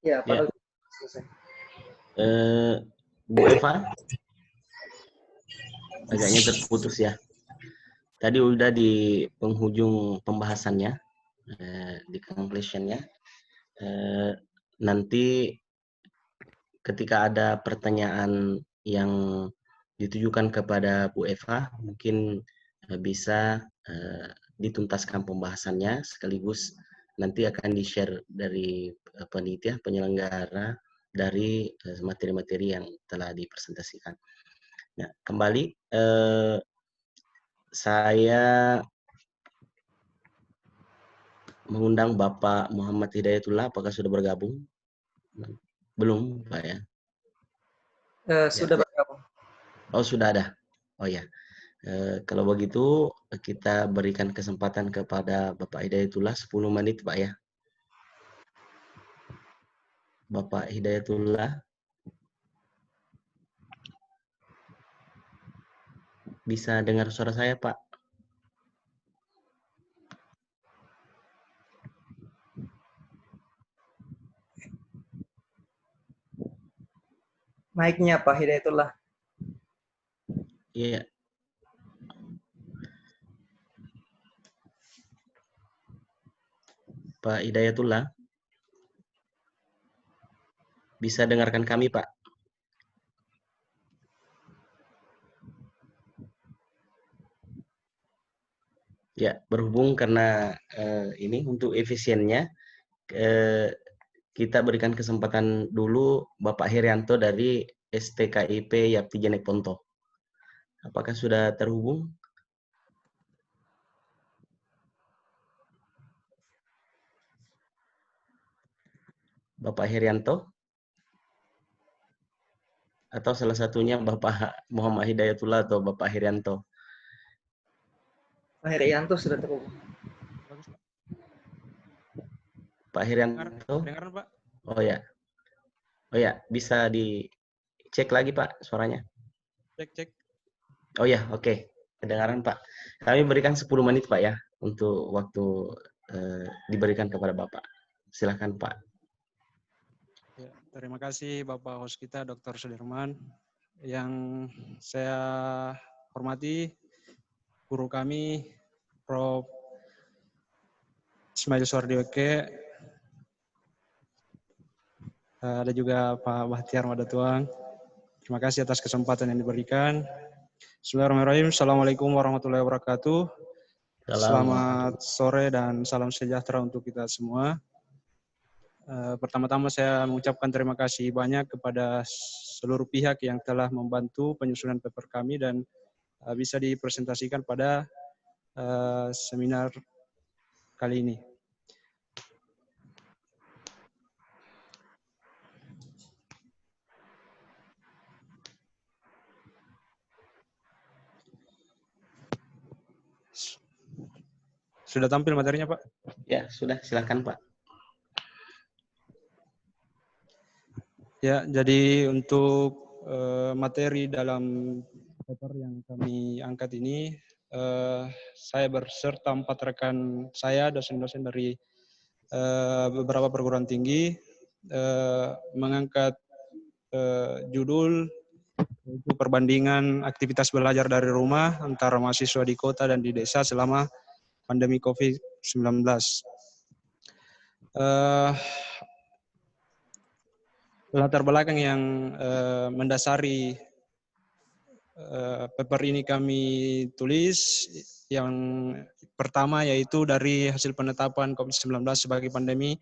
Ya, Ya, padahal selesai. Bu Eva, agaknya terputus ya. Tadi udah di penghujung pembahasannya, di conclusion-nya. Nanti ketika ada pertanyaan yang ditujukan kepada Bu Eva, mungkin bisa dituntaskan pembahasannya, sekaligus nanti akan di-share dari panitia penyelenggara dari materi-materi yang telah dipresentasikan. Nah, kembali saya mengundang Bapak Muhammad Hidayatullah, apakah sudah bergabung? Belum, Pak ya? Sudah bergabung. Oh, sudah ada. Oh ya. Kalau begitu kita berikan kesempatan kepada Bapak Hidayatullah 10 menit, Pak ya. Bapak Hidayatullah, bisa dengar suara saya, Pak? Mic-nya Pak Hidayatullah. Iya. Pak Hidayatullah, bisa dengarkan kami, Pak? Ya, berhubung karena ini untuk efisiennya, kita berikan kesempatan dulu Bapak Herianto dari STKIP Yapti Jenek Ponto. Apakah sudah terhubung? Bapak Herianto? Atau salah satunya Bapak Muhammad Hidayatullah atau Bapak Herianto? Pak Herianto sudah terhubung. Pak Herianto? Dengar, Pak? Oh ya. Oh ya, bisa dicek lagi Pak suaranya. Cek. Oh ya, oke. Kedengaran Pak. Kami berikan 10 menit Pak ya untuk waktu diberikan kepada Bapak. Silakan Pak. Ya, terima kasih Bapak host kita Dr. Sudirman. Yang saya hormati guru kami Prof. Ismail Suardiweke, ada juga Pak Bahtiar Madatuang. Terima kasih atas kesempatan yang diberikan. Bismillahirrahmanirrahim. Assalamualaikum warahmatullahi wabarakatuh. Selamat sore dan salam sejahtera untuk kita semua. Pertama-tama saya mengucapkan terima kasih banyak kepada seluruh pihak yang telah membantu penyusunan paper kami dan bisa dipresentasikan pada seminar kali ini. Sudah tampil materinya, Pak? Ya, sudah. Silakan, Pak. Ya, jadi untuk materi dalam paper yang kami angkat ini, saya berserta 4 rekan saya, dosen-dosen dari beberapa perguruan tinggi, mengangkat judul yaitu perbandingan aktivitas belajar dari rumah antara mahasiswa di kota dan di desa selama pandemi COVID-19. Latar belakang yang mendasari paper ini kami tulis, yang pertama yaitu dari hasil penetapan COVID-19 sebagai pandemi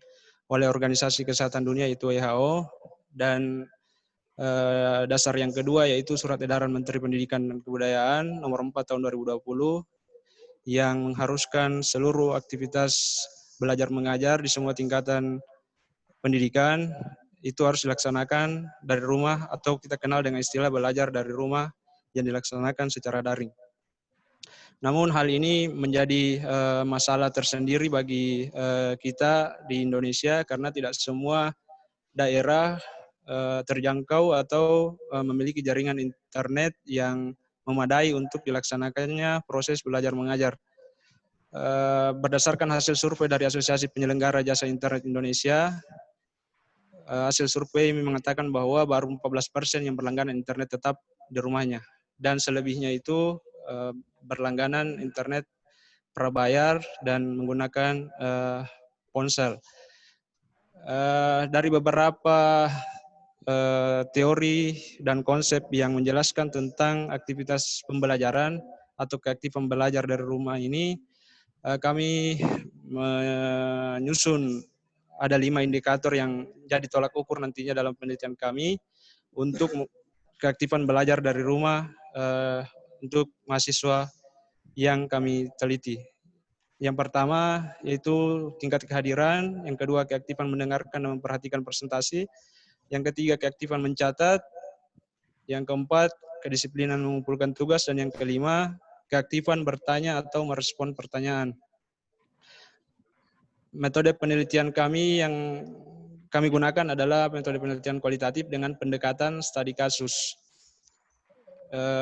oleh Organisasi Kesehatan Dunia yaitu WHO, dan dasar yang kedua yaitu Surat Edaran Menteri Pendidikan dan Kebudayaan nomor 4 tahun 2020 yang mengharuskan seluruh aktivitas belajar mengajar di semua tingkatan pendidikan itu harus dilaksanakan dari rumah, atau kita kenal dengan istilah belajar dari rumah yang dilaksanakan secara daring. Namun hal ini menjadi masalah tersendiri bagi kita di Indonesia karena tidak semua daerah terjangkau atau memiliki jaringan internet yang memadai untuk dilaksanakannya proses belajar mengajar. Berdasarkan hasil survei dari Asosiasi Penyelenggara Jasa Internet Indonesia, hasil survei mengatakan bahwa baru 14% yang berlangganan internet tetap di rumahnya, dan selebihnya itu berlangganan internet prabayar dan menggunakan ponsel. Dari beberapa teori dan konsep yang menjelaskan tentang aktivitas pembelajaran atau keaktifan belajar dari rumah ini, kami menyusun ada 5 indikator yang jadi tolak ukur nantinya dalam penelitian kami untuk keaktifan belajar dari rumah untuk mahasiswa yang kami teliti. Yang pertama yaitu tingkat kehadiran, yang kedua keaktifan mendengarkan dan memperhatikan presentasi, yang ketiga keaktifan mencatat, yang keempat kedisiplinan mengumpulkan tugas, dan yang kelima keaktifan bertanya atau merespon pertanyaan. Metode penelitian kami yang kami gunakan adalah metode penelitian kualitatif dengan pendekatan studi kasus.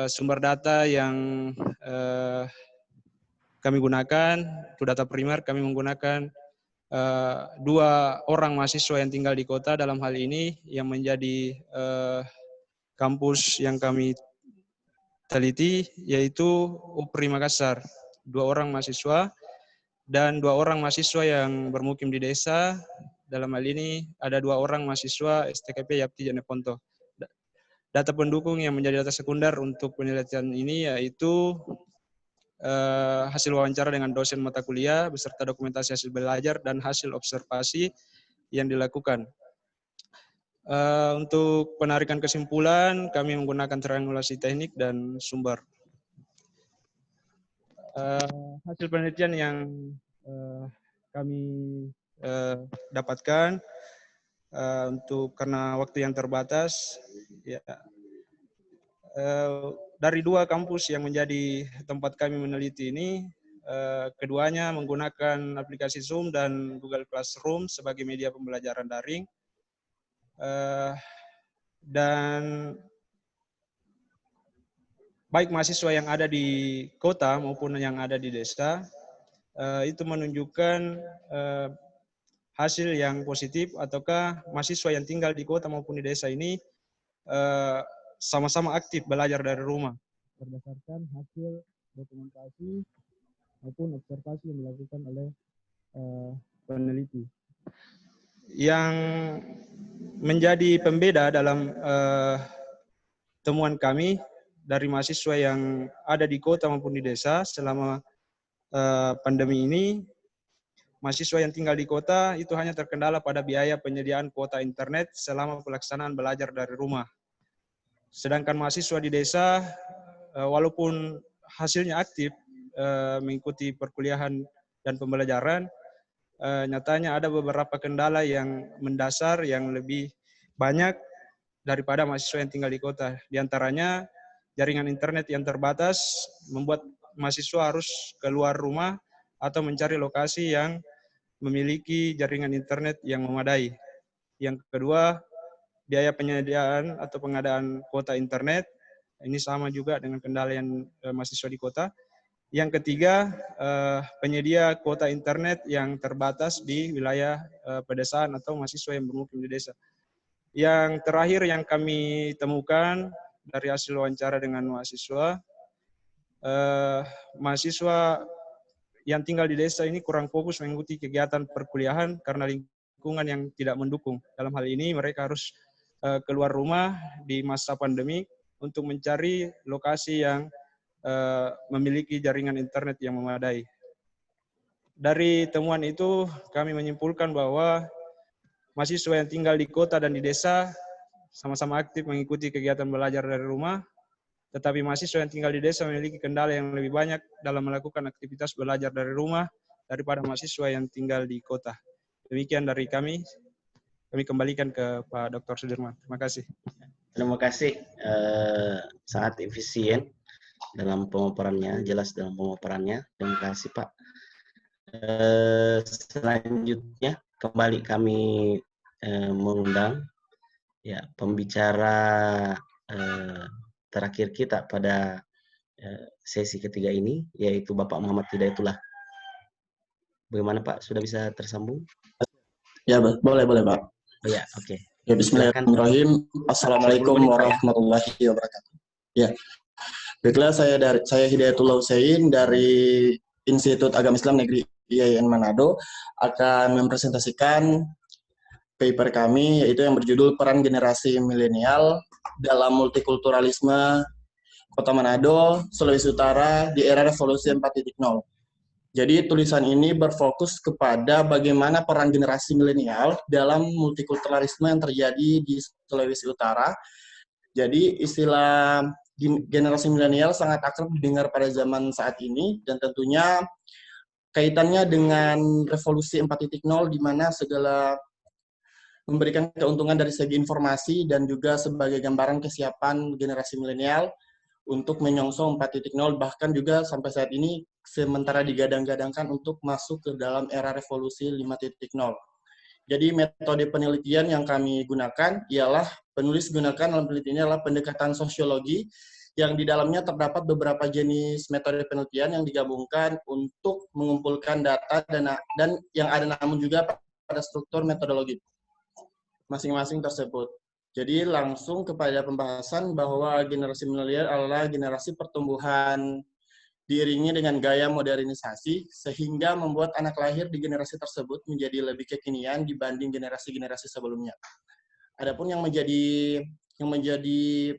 Sumber data yang kami gunakan, untuk data primer kami menggunakan 2 orang mahasiswa yang tinggal di kota dalam hal ini yang menjadi kampus yang kami teliti, yaitu UPRI Makassar, 2 orang mahasiswa, dan 2 orang mahasiswa yang bermukim di desa. Dalam hal ini ada 2 orang mahasiswa STKP Yapti Janeponto. Data pendukung yang menjadi data sekunder untuk penelitian ini yaitu hasil wawancara dengan dosen mata kuliah beserta dokumentasi hasil belajar dan hasil observasi yang dilakukan. Untuk penarikan kesimpulan, kami menggunakan triangulasi teknik dan sumber. Hasil penelitian yang kami dapatkan karena waktu yang terbatas, ya, dari 2 kampus yang menjadi tempat kami meneliti ini, keduanya menggunakan aplikasi Zoom dan Google Classroom sebagai media pembelajaran daring, dan baik mahasiswa yang ada di kota maupun yang ada di desa itu menunjukkan hasil yang positif, ataukah mahasiswa yang tinggal di kota maupun di desa ini sama-sama aktif belajar dari rumah berdasarkan hasil dokumentasi maupun observasi yang dilakukan oleh peneliti. Yang menjadi pembeda dalam temuan kami dari mahasiswa yang ada di kota maupun di desa selama pandemi ini, mahasiswa yang tinggal di kota itu hanya terkendala pada biaya penyediaan kuota internet selama pelaksanaan belajar dari rumah. Sedangkan mahasiswa di desa, walaupun hasilnya aktif mengikuti perkuliahan dan pembelajaran, nyatanya ada beberapa kendala yang mendasar yang lebih banyak daripada mahasiswa yang tinggal di kota. Di antaranya jaringan internet yang terbatas membuat mahasiswa harus keluar rumah atau mencari lokasi yang memiliki jaringan internet yang memadai. Yang kedua, biaya penyediaan atau pengadaan kuota internet. Ini sama juga dengan kendala yang mahasiswa di kota. Yang ketiga, penyedia kuota internet yang terbatas di wilayah pedesaan atau mahasiswa yang bermukim di desa. Yang terakhir yang kami temukan dari hasil wawancara dengan mahasiswa, mahasiswa yang tinggal di desa ini kurang fokus mengikuti kegiatan perkuliahan karena lingkungan yang tidak mendukung. Dalam hal ini mereka harus keluar rumah di masa pandemi untuk mencari lokasi yang memiliki jaringan internet yang memadai. Dari temuan itu kami menyimpulkan bahwa mahasiswa yang tinggal di kota dan di desa sama-sama aktif mengikuti kegiatan belajar dari rumah, tetapi mahasiswa yang tinggal di desa memiliki kendala yang lebih banyak dalam melakukan aktivitas belajar dari rumah daripada mahasiswa yang tinggal di kota. Demikian dari kami kembalikan ke Pak Dr. Sudirman. Terima kasih. Terima kasih, sangat efisien dalam pemaparannya, jelas dalam pemaparannya. Terima kasih Pak. Selanjutnya kembali kami mengundang ya pembicara terakhir kita pada sesi ketiga ini, yaitu Bapak Muhammad Hidayatullah. Bagaimana Pak, sudah bisa tersambung? Ya, boleh Pak. Oh ya, oke. Ya, bismillahirrahmanirrahim. Assalamualaikum warahmatullahi wabarakatuh. Ya, baiklah, saya Hidayatullah Husein dari Institut Agama Islam Negeri IAIN Manado akan mempresentasikan paper kami, yaitu yang berjudul Peran Generasi Milenial dalam Multikulturalisme Kota Manado, Sulawesi Utara di Era Revolusi 4.0. Jadi tulisan ini berfokus kepada bagaimana peran generasi milenial dalam multikulturalisme yang terjadi di Sulawesi Utara. Jadi istilah generasi milenial sangat akrab didengar pada zaman saat ini, dan tentunya kaitannya dengan revolusi 4.0 di mana segala memberikan keuntungan dari segi informasi dan juga sebagai gambaran kesiapan generasi milenial untuk menyongsong 4.0, bahkan juga sampai saat ini sementara digadang-gadangkan untuk masuk ke dalam era revolusi 5.0. Jadi metode penelitian yang kami gunakan ialah, penulis gunakan dalam penelitiannya adalah pendekatan sosiologi, yang di dalamnya terdapat beberapa jenis metode penelitian yang digabungkan untuk mengumpulkan data dan yang ada namun juga pada struktur metodologi masing-masing tersebut. Jadi langsung kepada pembahasan bahwa generasi milenial adalah generasi pertumbuhan diiringi dengan gaya modernisasi, sehingga membuat anak lahir di generasi tersebut menjadi lebih kekinian dibanding generasi-generasi sebelumnya. Adapun yang menjadi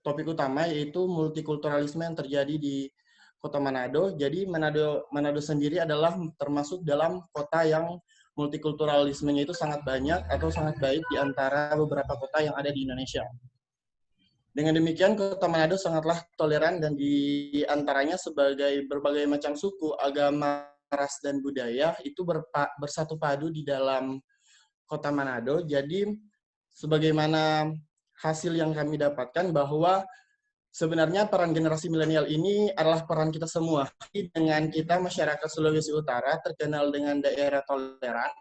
topik utama yaitu multikulturalisme yang terjadi di Kota Manado. Jadi Manado sendiri adalah termasuk dalam kota yang multikulturalismenya itu sangat banyak atau sangat baik di antara beberapa kota yang ada di Indonesia. Dengan demikian, Kota Manado sangatlah toleran dan di antaranya sebagai berbagai macam suku, agama, ras, dan budaya itu bersatu padu di dalam Kota Manado. Jadi, sebagaimana hasil yang kami dapatkan bahwa sebenarnya peran generasi milenial ini adalah peran kita semua. Dengan kita masyarakat Sulawesi Utara terkenal dengan daerah toleran,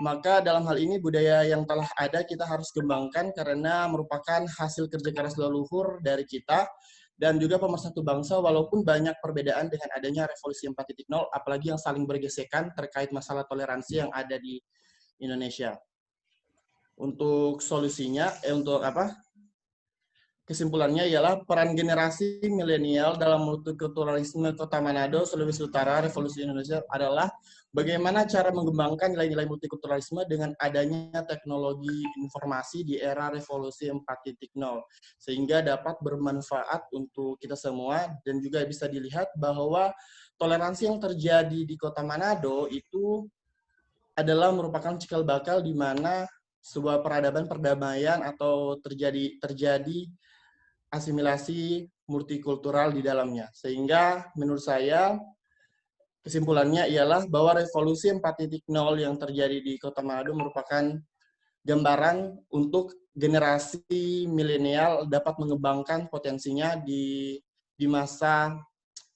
maka dalam hal ini budaya yang telah ada kita harus kembangkan karena merupakan hasil kerja keras leluhur dari kita dan juga pemersatu bangsa, walaupun banyak perbedaan dengan adanya revolusi 4.0, apalagi yang saling bergesekan terkait masalah toleransi yang ada di Indonesia. Untuk solusinya, kesimpulannya ialah peran generasi milenial dalam multikulturalisme Kota Manado, Sulawesi Utara, Revolusi Indonesia adalah bagaimana cara mengembangkan nilai-nilai multikulturalisme dengan adanya teknologi informasi di era Revolusi 4.0, sehingga dapat bermanfaat untuk kita semua, dan juga bisa dilihat bahwa toleransi yang terjadi di Kota Manado itu adalah merupakan cikal bakal di mana sebuah peradaban perdamaian atau terjadi asimilasi multikultural di dalamnya. Sehingga menurut saya kesimpulannya ialah bahwa revolusi 4.0 yang terjadi di Kota Manado merupakan gambaran untuk generasi milenial dapat mengembangkan potensinya di masa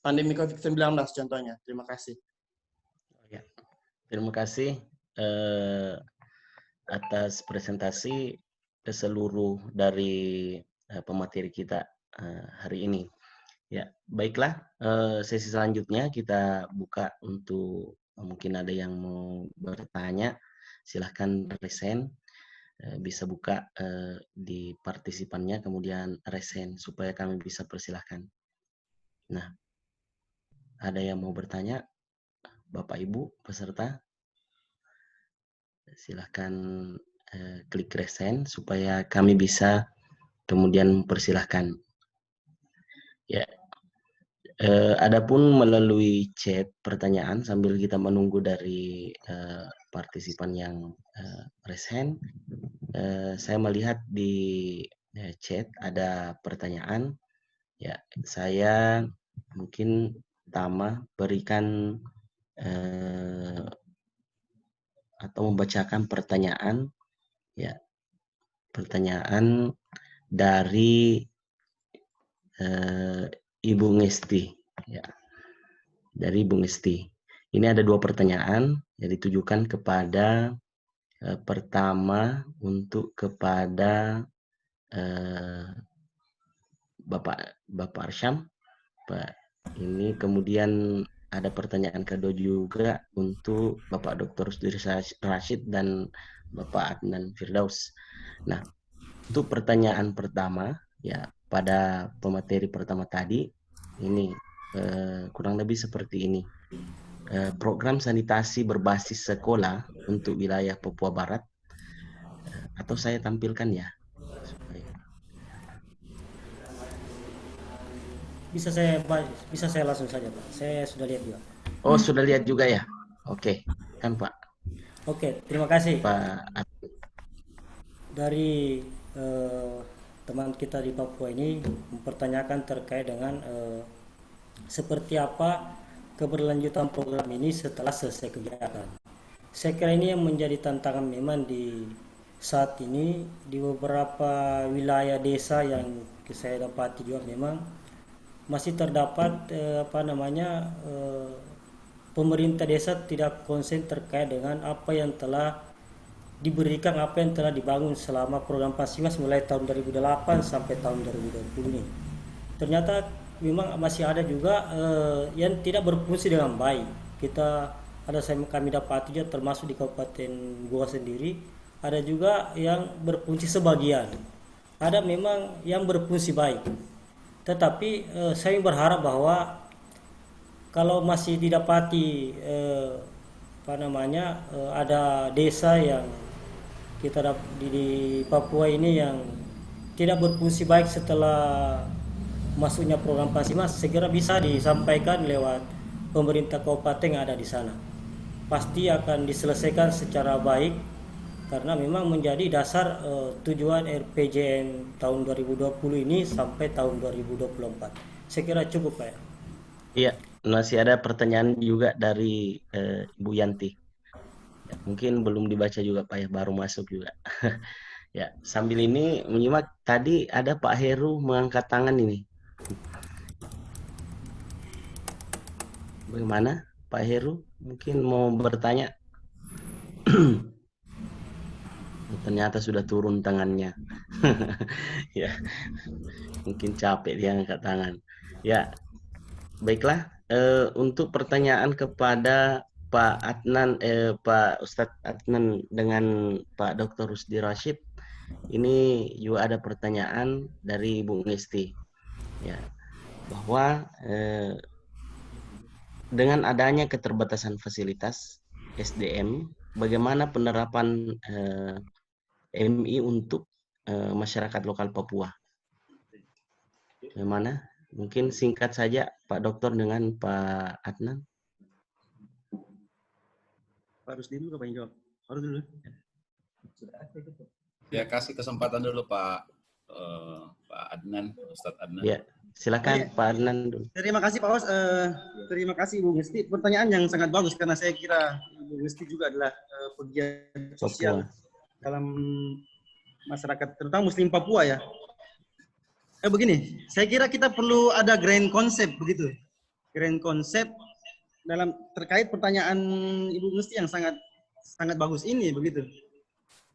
pandemi COVID-19 contohnya. Terima kasih. terima kasih atas presentasi ke seluruh dari pemateri kita hari ini. Ya, baiklah, sesi selanjutnya kita buka untuk mungkin ada yang mau bertanya, silahkan resen, bisa buka di partisipannya, kemudian resen supaya kami bisa persilahkan. Nah, ada yang mau bertanya, Bapak Ibu peserta? Silahkan klik resen supaya kami bisa kemudian mempersilahkan. Ya, adapun melalui chat pertanyaan sambil kita menunggu dari partisipan yang resen, saya melihat di chat ada pertanyaan. Ya, saya mungkin pertama berikan atau membacakan pertanyaan, ya, pertanyaan dari Ibu Ngesti, ya, dari Ibu Ngesti. Ini ada 2 pertanyaan yang ditujukan kepada pertama untuk kepada Bapak Arsyam, Pak. Ini kemudian ada pertanyaan kedua juga untuk Bapak Dr. Rusdi Rashid dan Bapak Adnan Firdaus. Nah, untuk pertanyaan pertama, ya, pada pemateri pertama tadi, ini kurang lebih seperti ini. Program sanitasi berbasis sekolah untuk wilayah Papua Barat, atau saya tampilkan ya? Bisa saya langsung saja, Pak. Saya sudah lihat juga. Oh, sudah lihat juga ya? Oke, kan Pak? Oke, terima kasih. Pak. Dari teman kita di Papua ini mempertanyakan terkait dengan seperti apa keberlanjutan program ini setelah selesai kegiatan. Saya kira ini yang menjadi tantangan memang di saat ini di beberapa wilayah desa yang saya dapati juga memang masih terdapat pemerintah desa tidak konsen terkait dengan apa yang telah diberikan, apa yang telah dibangun selama program Pasimas mulai tahun 2008 sampai tahun 2020 ini. Ternyata memang masih ada juga yang tidak berfungsi dengan baik. Kami dapati juga termasuk di Kabupaten Goa sendiri, ada juga yang berfungsi sebagian. Ada memang yang berfungsi baik. Tetapi saya berharap bahwa kalau masih didapati ada desa yang kita di Papua ini yang tidak berfungsi baik setelah masuknya program Pasimas, segera bisa disampaikan lewat pemerintah kabupaten yang ada di sana. Pasti akan diselesaikan secara baik karena memang menjadi dasar tujuan RPJM tahun 2020 ini sampai tahun 2024. Saya kira cukup, Pak. Iya, masih ada pertanyaan juga dari Ibu Yanti. Ya, mungkin belum dibaca juga, Pak, ya, baru masuk juga. Ya, sambil ini menyimak, tadi ada Pak Heru mengangkat tangan ini. Bagaimana, Pak Heru? Mungkin mau bertanya. Ternyata sudah turun tangannya. Ya, mungkin capek dia angkat tangan. Ya, baiklah. Untuk pertanyaan kepada Pak Adnan, Pak Ustadz Adnan dengan Pak Dr. Rusdi Rashid, ini juga ada pertanyaan dari Ibu Ngesti, ya, bahwa dengan adanya keterbatasan fasilitas SDM, bagaimana penerapan MI untuk masyarakat lokal Papua? Bagaimana? Mungkin singkat saja Pak Dokter dengan Pak Adnan. Pak Rusdi dulu, Pak jawab. Harus dulu. Ya, kasih kesempatan dulu Pak Adnan, Ustadz Adnan. Ya, silakan Pak Adnan dulu. Terima kasih Pak Os. Terima kasih Ibu Ngesti. Pertanyaan yang sangat bagus karena saya kira Ibu Ngesti juga adalah pegiat sosial dalam masyarakat, terutama Muslim Papua ya. Begini, saya kira kita perlu ada grand konsep begitu. Grand konsep dalam terkait pertanyaan Ibu Gusti yang sangat bagus ini begitu.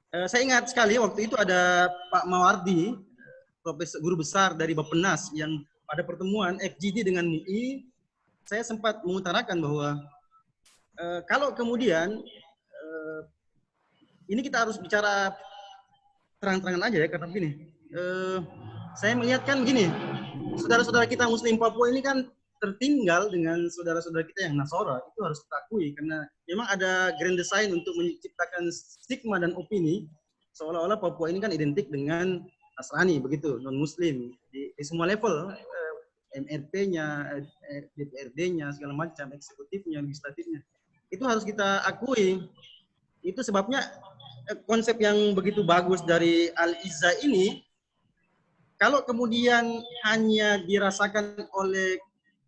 Saya ingat sekali waktu itu ada Pak Mawardi, profesor guru besar dari Bappenas, yang pada pertemuan FGD dengan MUI, saya sempat mengutarakan bahwa kalau kemudian ini kita harus bicara terang-terangan aja ya, karena begini, saya melihat kan gini, saudara-saudara kita Muslim Papua ini kan tertinggal dengan saudara-saudara kita yang Nasara, itu harus kita akui, karena memang ada grand design untuk menciptakan stigma dan opini seolah-olah Papua ini kan identik dengan Nasrani, begitu, non-Muslim di semua level, MRP-nya, DPRD-nya, segala macam, eksekutifnya, legislatifnya, itu harus kita akui. Itu sebabnya konsep yang begitu bagus dari Al-Izza ini, kalau kemudian hanya dirasakan oleh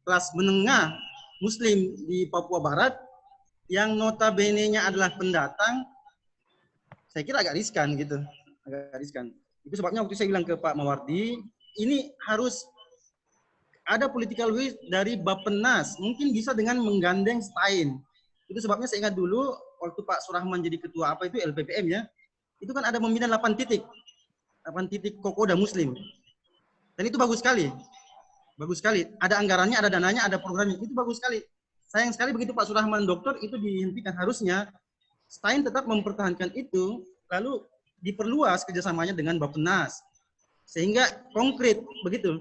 kelas menengah Muslim di Papua Barat, yang notabene-nya adalah pendatang, saya kira agak riskan gitu, agak riskan. Itu sebabnya waktu saya bilang ke Pak Mawardi, ini harus ada political will dari Bappenas, mungkin bisa dengan menggandeng STAIN. Itu sebabnya saya ingat dulu waktu Pak Surahman jadi ketua apa itu LPPM ya, itu kan ada membina 8 titik Kokoda Muslim, dan itu bagus sekali, ada anggarannya, ada dananya, ada programnya, itu bagus sekali. Sayang sekali begitu Pak Surahman doktor itu dihentikan, harusnya STAIN tetap mempertahankan itu, lalu diperluas kerjasamanya dengan Bappenas sehingga konkret begitu.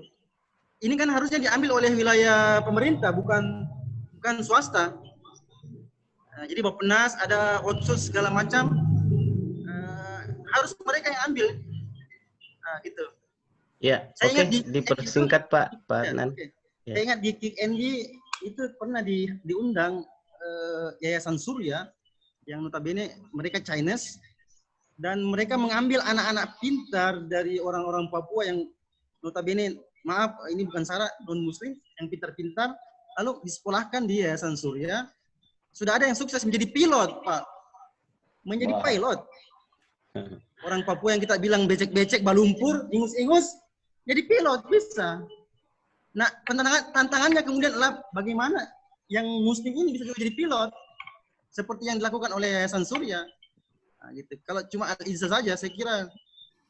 Ini kan harusnya diambil oleh wilayah pemerintah, bukan swasta. Nah, jadi Bappenas ada otsus segala macam, harus mereka yang ambil. Nah, gitu. Ya, Saya oke, dipersingkat Pak Nan. Okay. Ya. Saya ingat di KickND itu pernah diundang Yayasan Surya, yang notabene mereka Chinese, dan mereka mengambil anak-anak pintar dari orang-orang Papua yang notabene, maaf ini bukan syarat, non-Muslim, yang pintar-pintar, lalu disekolahkan di Yayasan Surya. Sudah ada yang sukses menjadi pilot, Pak. Menjadi pilot. Orang Papua yang kita bilang becek-becek, balumpur, ingus-ingus, jadi pilot, bisa. Nah, tantangannya kemudian adalah bagaimana yang Muslim ini bisa juga jadi pilot. Seperti yang dilakukan oleh Yayasan Surya. Nah, gitu. Kalau cuma Al-Izza saja, saya kira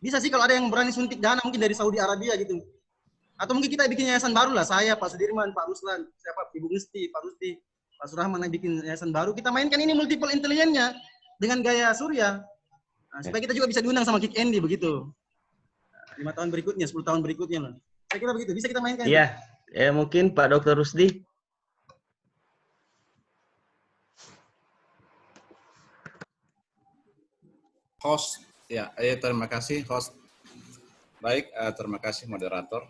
bisa sih kalau ada yang berani suntik dana mungkin dari Saudi Arabia gitu. Atau mungkin kita bikin yayasan baru lah, saya, Pak Sudirman, Pak Ruslan, siapa, Ibu Gusti, Pak Rusti, Pak Surahman yang bikin yayasan baru, kita mainkan ini multiple intelligence-nya dengan gaya Surya. Nah, supaya kita juga bisa diundang sama KickND begitu. 5 tahun berikutnya, 10 tahun berikutnya lah. Saya kira begitu, bisa kita mainkan. Iya, mungkin Pak Dr. Rusdi. Host, terima kasih host. Baik, terima kasih moderator.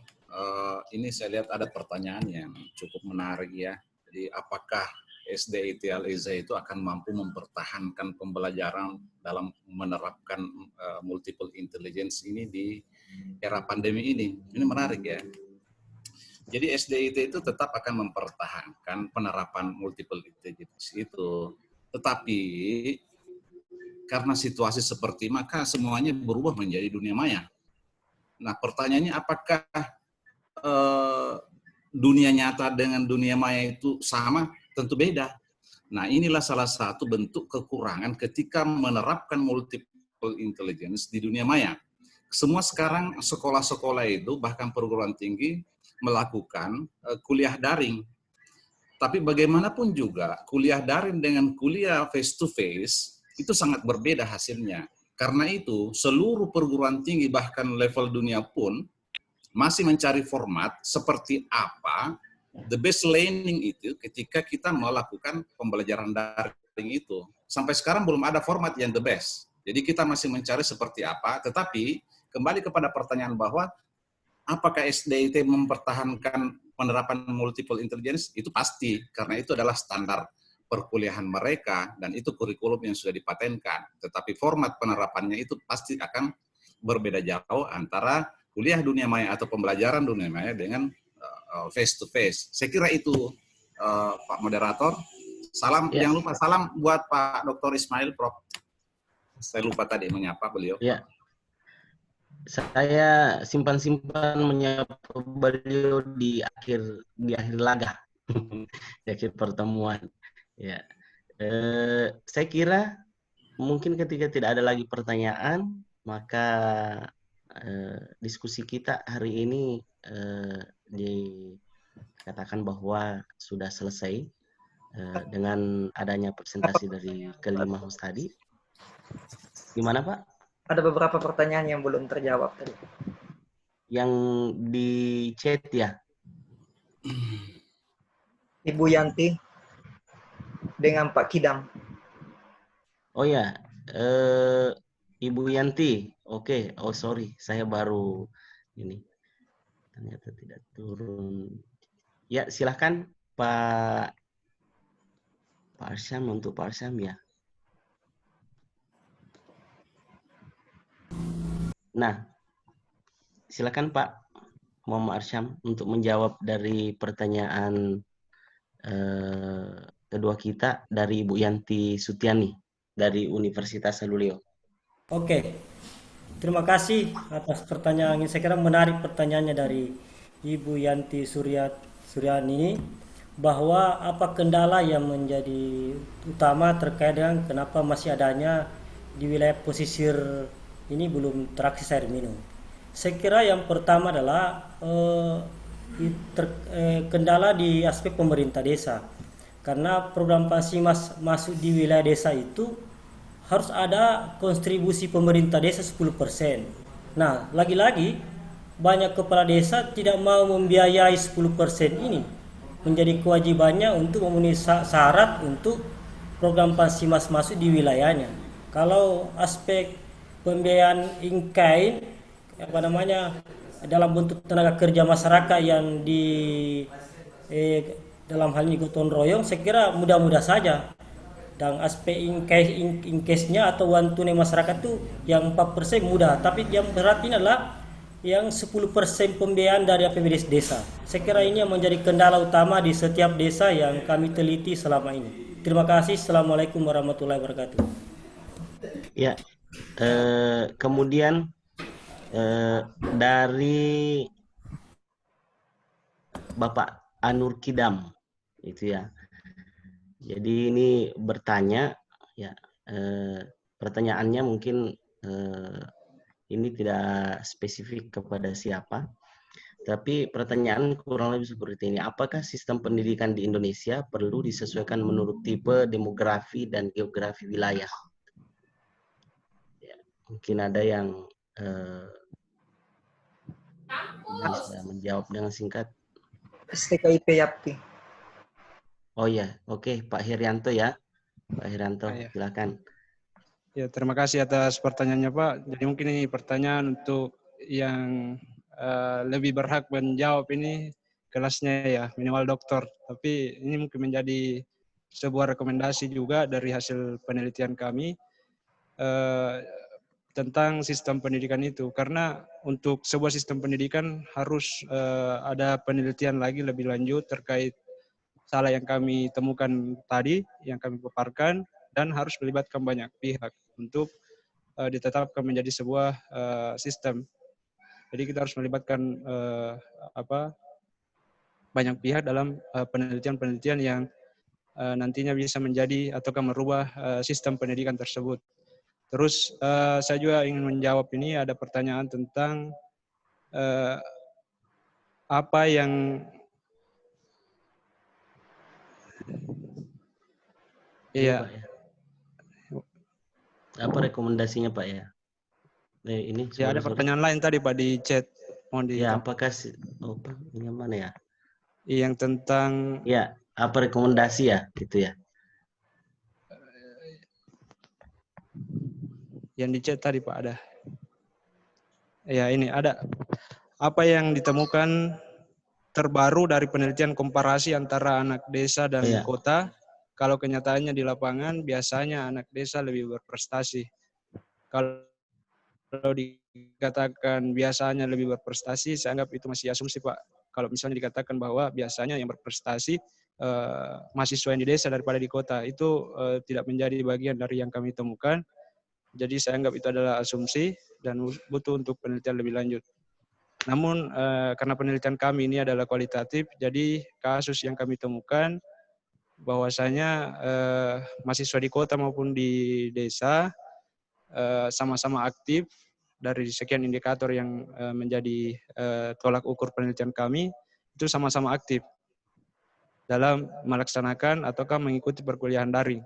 Ini saya lihat ada pertanyaan yang cukup menarik ya. Jadi apakah SDIT Al-Izza itu akan mampu mempertahankan pembelajaran dalam menerapkan multiple intelligence ini di era pandemi ini? Ini menarik ya. Jadi SDIT itu tetap akan mempertahankan penerapan multiple intelligence itu. Tetapi karena situasi seperti maka semuanya berubah menjadi dunia maya. Nah pertanyaannya apakah dunia nyata dengan dunia maya itu sama? Tentu beda. Nah inilah salah satu bentuk kekurangan ketika menerapkan multiple intelligence di dunia maya. Semua sekarang sekolah-sekolah itu bahkan perguruan tinggi melakukan kuliah daring. Tapi bagaimanapun juga kuliah daring dengan kuliah face to face itu sangat berbeda hasilnya. Karena itu seluruh perguruan tinggi bahkan level dunia pun masih mencari format seperti apa the best learning itu ketika kita melakukan pembelajaran daring itu. Sampai sekarang belum ada format yang the best. Jadi kita masih mencari seperti apa, tetapi kembali kepada pertanyaan bahwa apakah SDIT mempertahankan penerapan multiple intelligence? Itu pasti, karena itu adalah standar perkuliahan mereka dan itu kurikulum yang sudah dipatenkan. Tetapi format penerapannya itu pasti akan berbeda jauh antara kuliah dunia maya atau pembelajaran dunia maya dengan face to face. Saya kira itu Pak Moderator. Salam, jangan lupa salam buat Pak Dr. Ismail, Prof. Saya lupa tadi menyapa beliau. Ya. Saya simpan-simpan menyapa beliau di akhir laga. di akhir pertemuan. Ya, saya kira mungkin ketika tidak ada lagi pertanyaan, maka diskusi kita hari ini dikatakan bahwa sudah selesai dengan adanya presentasi dari kelima host tadi. Gimana Pak? Ada beberapa pertanyaan yang belum terjawab tadi. Yang di chat ya? Ibu Yanti dengan Pak Kidam. Oh ya, Ibu Yanti. Oke, oh sorry, saya baru ini. Ternyata tidak turun. Ya, silahkan Pak Arsyam, untuk Pak Arsyam ya. Nah, silakan Pak Muhammad Arsyam untuk menjawab dari pertanyaan kedua kita dari Ibu Yanti Sutiani dari Universitas Haluleo. Oke, terima kasih atas pertanyaan ini. Saya kira menarik pertanyaannya dari Ibu Yanti Suryani ini, bahwa apa kendala yang menjadi utama terkait dengan kenapa masih adanya di wilayah pesisir ini belum terakses air minum. Saya kira yang pertama adalah kendala di aspek pemerintah desa, karena program Pasi masuk di wilayah desa itu harus ada kontribusi pemerintah desa 10%. Nah, lagi-lagi banyak kepala desa tidak mau membiayai 10% ini, menjadi kewajibannya untuk memenuhi syarat untuk program Pasi masuk di wilayahnya. Kalau aspek pembiayaan in-kind dalam bentuk tenaga kerja masyarakat yang dalam hal ini gotong royong, saya kira mudah-mudah saja. Dan aspek in-case-nya atau uang tunai masyarakat itu yang 4% mudah, tapi yang berat ini adalah yang 10% pembiayaan dari APBD desa. Saya kira ini yang menjadi kendala utama di setiap desa yang kami teliti selama ini. Terima kasih. Assalamualaikum warahmatullahi wabarakatuh. Ya, kemudian dari Bapak Anur Kidam, itu ya. Jadi ini bertanya, ya, pertanyaannya mungkin ini tidak spesifik kepada siapa, tapi pertanyaan kurang lebih seperti ini. Apakah sistem pendidikan di Indonesia perlu disesuaikan menurut tipe, demografi, dan geografi wilayah? Ya, mungkin ada yang bisa menjawab dengan singkat. STKIP Yapti. Oh ya, oke, Pak Herianto ya. Pak Herianto, silakan. Ya, terima kasih atas pertanyaannya Pak. Jadi mungkin ini pertanyaan untuk yang lebih berhak menjawab ini kelasnya ya, minimal doktor. Tapi ini mungkin menjadi sebuah rekomendasi juga dari hasil penelitian kami tentang sistem pendidikan itu. Karena untuk sebuah sistem pendidikan harus ada penelitian lagi lebih lanjut terkait salah yang kami temukan tadi, yang kami paparkan, dan harus melibatkan banyak pihak untuk ditetapkan menjadi sebuah sistem. Jadi kita harus melibatkan banyak pihak dalam penelitian-penelitian yang nantinya bisa menjadi ataukah merubah sistem pendidikan tersebut. Terus saya juga ingin menjawab ini, ada pertanyaan tentang apa yang Iya. Pak, ya. Apa rekomendasinya Pak ya? Ini ya ada pertanyaan lain tadi Pak di chat. Mohon ya, apakah ini mana ya? Yang tentang ya, apa rekomendasi ya gitu ya? Yang di chat tadi Pak ada. Ya, ini ada. Apa yang ditemukan terbaru dari penelitian komparasi antara anak desa dan kota? Kalau kenyataannya di lapangan, biasanya anak desa lebih berprestasi. Kalau dikatakan biasanya lebih berprestasi, saya anggap itu masih asumsi Pak. Kalau misalnya dikatakan bahwa biasanya yang berprestasi mahasiswa yang di desa daripada di kota, itu tidak menjadi bagian dari yang kami temukan. Jadi saya anggap itu adalah asumsi dan butuh untuk penelitian lebih lanjut. Namun karena penelitian kami ini adalah kualitatif, jadi kasus yang kami temukan bahwasanya mahasiswa di kota maupun di desa sama-sama aktif dari sekian indikator yang menjadi tolak ukur penelitian kami, itu sama-sama aktif dalam melaksanakan ataukah mengikuti perkuliahan daring.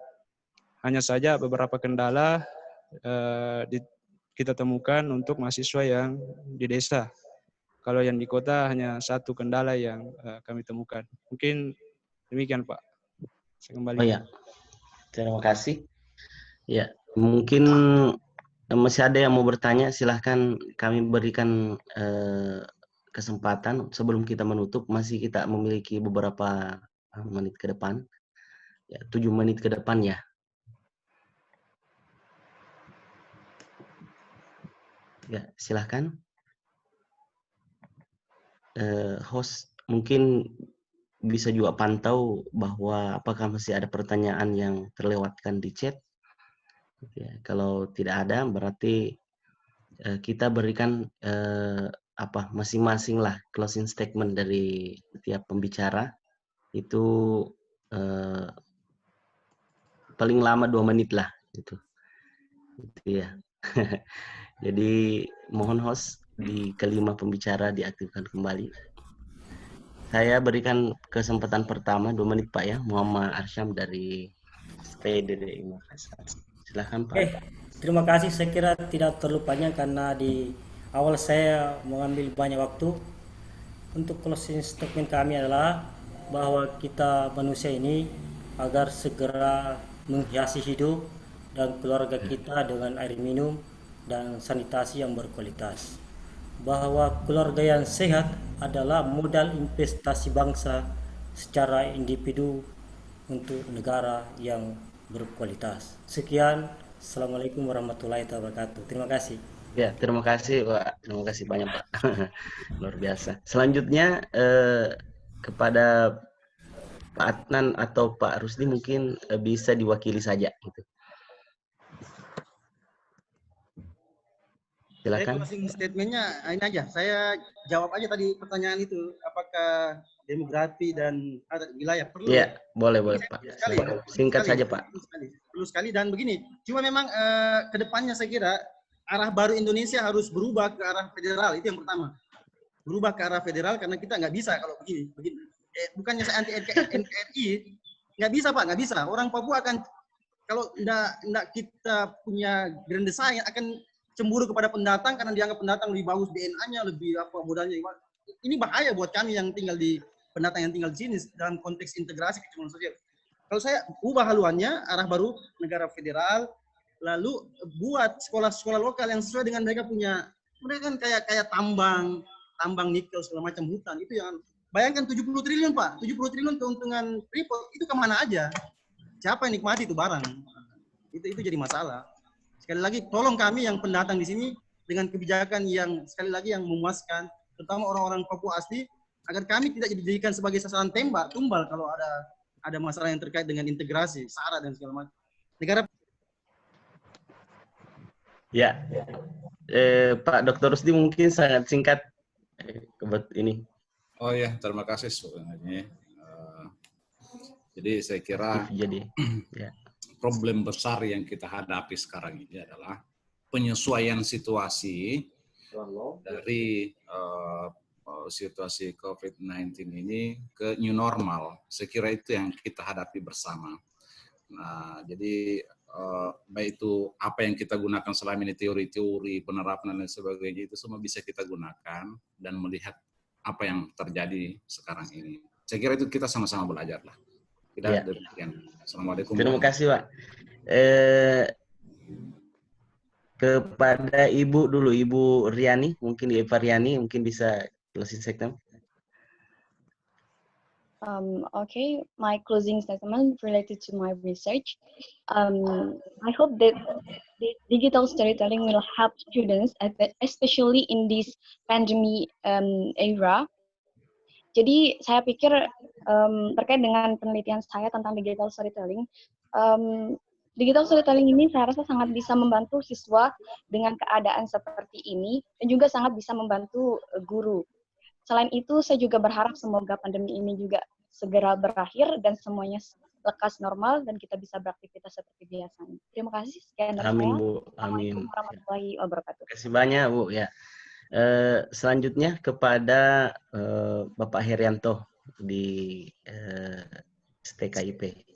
Hanya saja beberapa kendala kita temukan untuk mahasiswa yang di desa. Kalau yang di kota hanya satu kendala yang kami temukan. Mungkin demikian Pak. Saya kembali. Oh ya, terima kasih. Ya, mungkin masih ada yang mau bertanya, silahkan kami berikan kesempatan sebelum kita menutup. Masih kita memiliki beberapa menit ke depan. Ya, 7 menit ke depan ya. Ya, silahkan. Host mungkin bisa juga pantau bahwa apakah masih ada pertanyaan yang terlewatkan di chat. Ya, kalau tidak ada berarti kita berikan masing-masing lah closing statement dari setiap pembicara itu paling lama 2 menit lah gitu ya. Jadi mohon host di kelima pembicara diaktifkan kembali. Saya berikan kesempatan pertama 2 menit Pak ya, Muhammad Arsyam dari SPDDI Makassar. Silahkan Pak. Terima kasih, saya kira tidak terlalu panjang karena di awal saya mengambil banyak waktu. Untuk closing statement kami adalah bahwa kita manusia ini agar segera menghiasi hidup dan keluarga kita dengan air minum dan sanitasi yang berkualitas. Bahwa keluarga yang sehat adalah modal investasi bangsa secara individu untuk negara yang berkualitas. Sekian, Assalamualaikum warahmatullahi wabarakatuh. Terima kasih. Ya, terima kasih Pak. Terima kasih banyak Pak. Luar biasa. Selanjutnya kepada Pak Adnan atau Pak Rusdi mungkin bisa diwakili saja gitu. Silakan. Closing statement-nya ini aja. Saya jawab aja tadi pertanyaan itu. Apakah demografi dan wilayah perlu? Ya, boleh Pak. Singkat saja Pak. Perlu sekali dan begini. Cuma memang kedepannya saya kira arah baru Indonesia harus berubah ke arah federal, itu yang pertama. Berubah ke arah federal karena kita nggak bisa kalau begini. Bukannya saya anti NKRI, nggak bisa Pak, nggak bisa. Orang Papua akan kalau nggak kita punya grand design akan cemburu kepada pendatang karena dianggap pendatang lebih bagus DNA-nya, lebih apa modalnya. Ini bahaya buat kami yang tinggal di pendatang yang tinggal di sini dalam konteks integrasi kecukupan sosial. Kalau saya ubah haluannya arah baru negara federal, lalu buat sekolah-sekolah lokal yang sesuai dengan mereka punya, mereka kan kayak tambang nikel segala macam hutan itu yang bayangkan 70 triliun Pak, 70 triliun keuntungan Freeport itu kemana aja? Siapa yang nikmati itu barang? Itu jadi masalah. Sekali lagi tolong kami yang pendatang di sini dengan kebijakan yang sekali lagi yang memuaskan, terutama orang-orang Papua asli, agar kami tidak dijadikan sebagai sasaran tumbal kalau ada masalah yang terkait dengan integrasi, SARA dan segala macam. Negara. Ya, Pak Dr. Rusdi mungkin sangat singkat ini. Oh ya, terima kasih sebenarnya. Jadi saya kira problem besar yang kita hadapi sekarang ini adalah penyesuaian situasi dari situasi COVID-19 ini ke new normal. Saya kira itu yang kita hadapi bersama. Nah, jadi baik itu apa yang kita gunakan selama ini teori-teori, penerapan dan sebagainya itu semua bisa kita gunakan dan melihat apa yang terjadi sekarang ini. Saya kira itu kita sama-sama belajar lah. Demikian. Assalamualaikum. Terima kasih Pak. Kepada Ibu dulu, Ibu Riani, mungkin Eva Riani mungkin bisa closing statement. Okay, my closing statement related to my research. I hope that digital storytelling will help students, especially in this pandemic era. Jadi saya pikir terkait dengan penelitian saya tentang digital storytelling, Digital storytelling ini saya rasa sangat bisa membantu siswa dengan keadaan seperti ini dan juga sangat bisa membantu guru. Selain itu, saya juga berharap semoga pandemi ini juga segera berakhir dan semuanya lekas normal dan kita bisa beraktivitas seperti biasanya. Terima kasih. Sekian dari Amin saya. Bu, Assalamualaikum amin. warahmatullahi wabarakatuh. Terima kasih banyak Bu ya. Selanjutnya kepada Bapak Herianto di STKIP.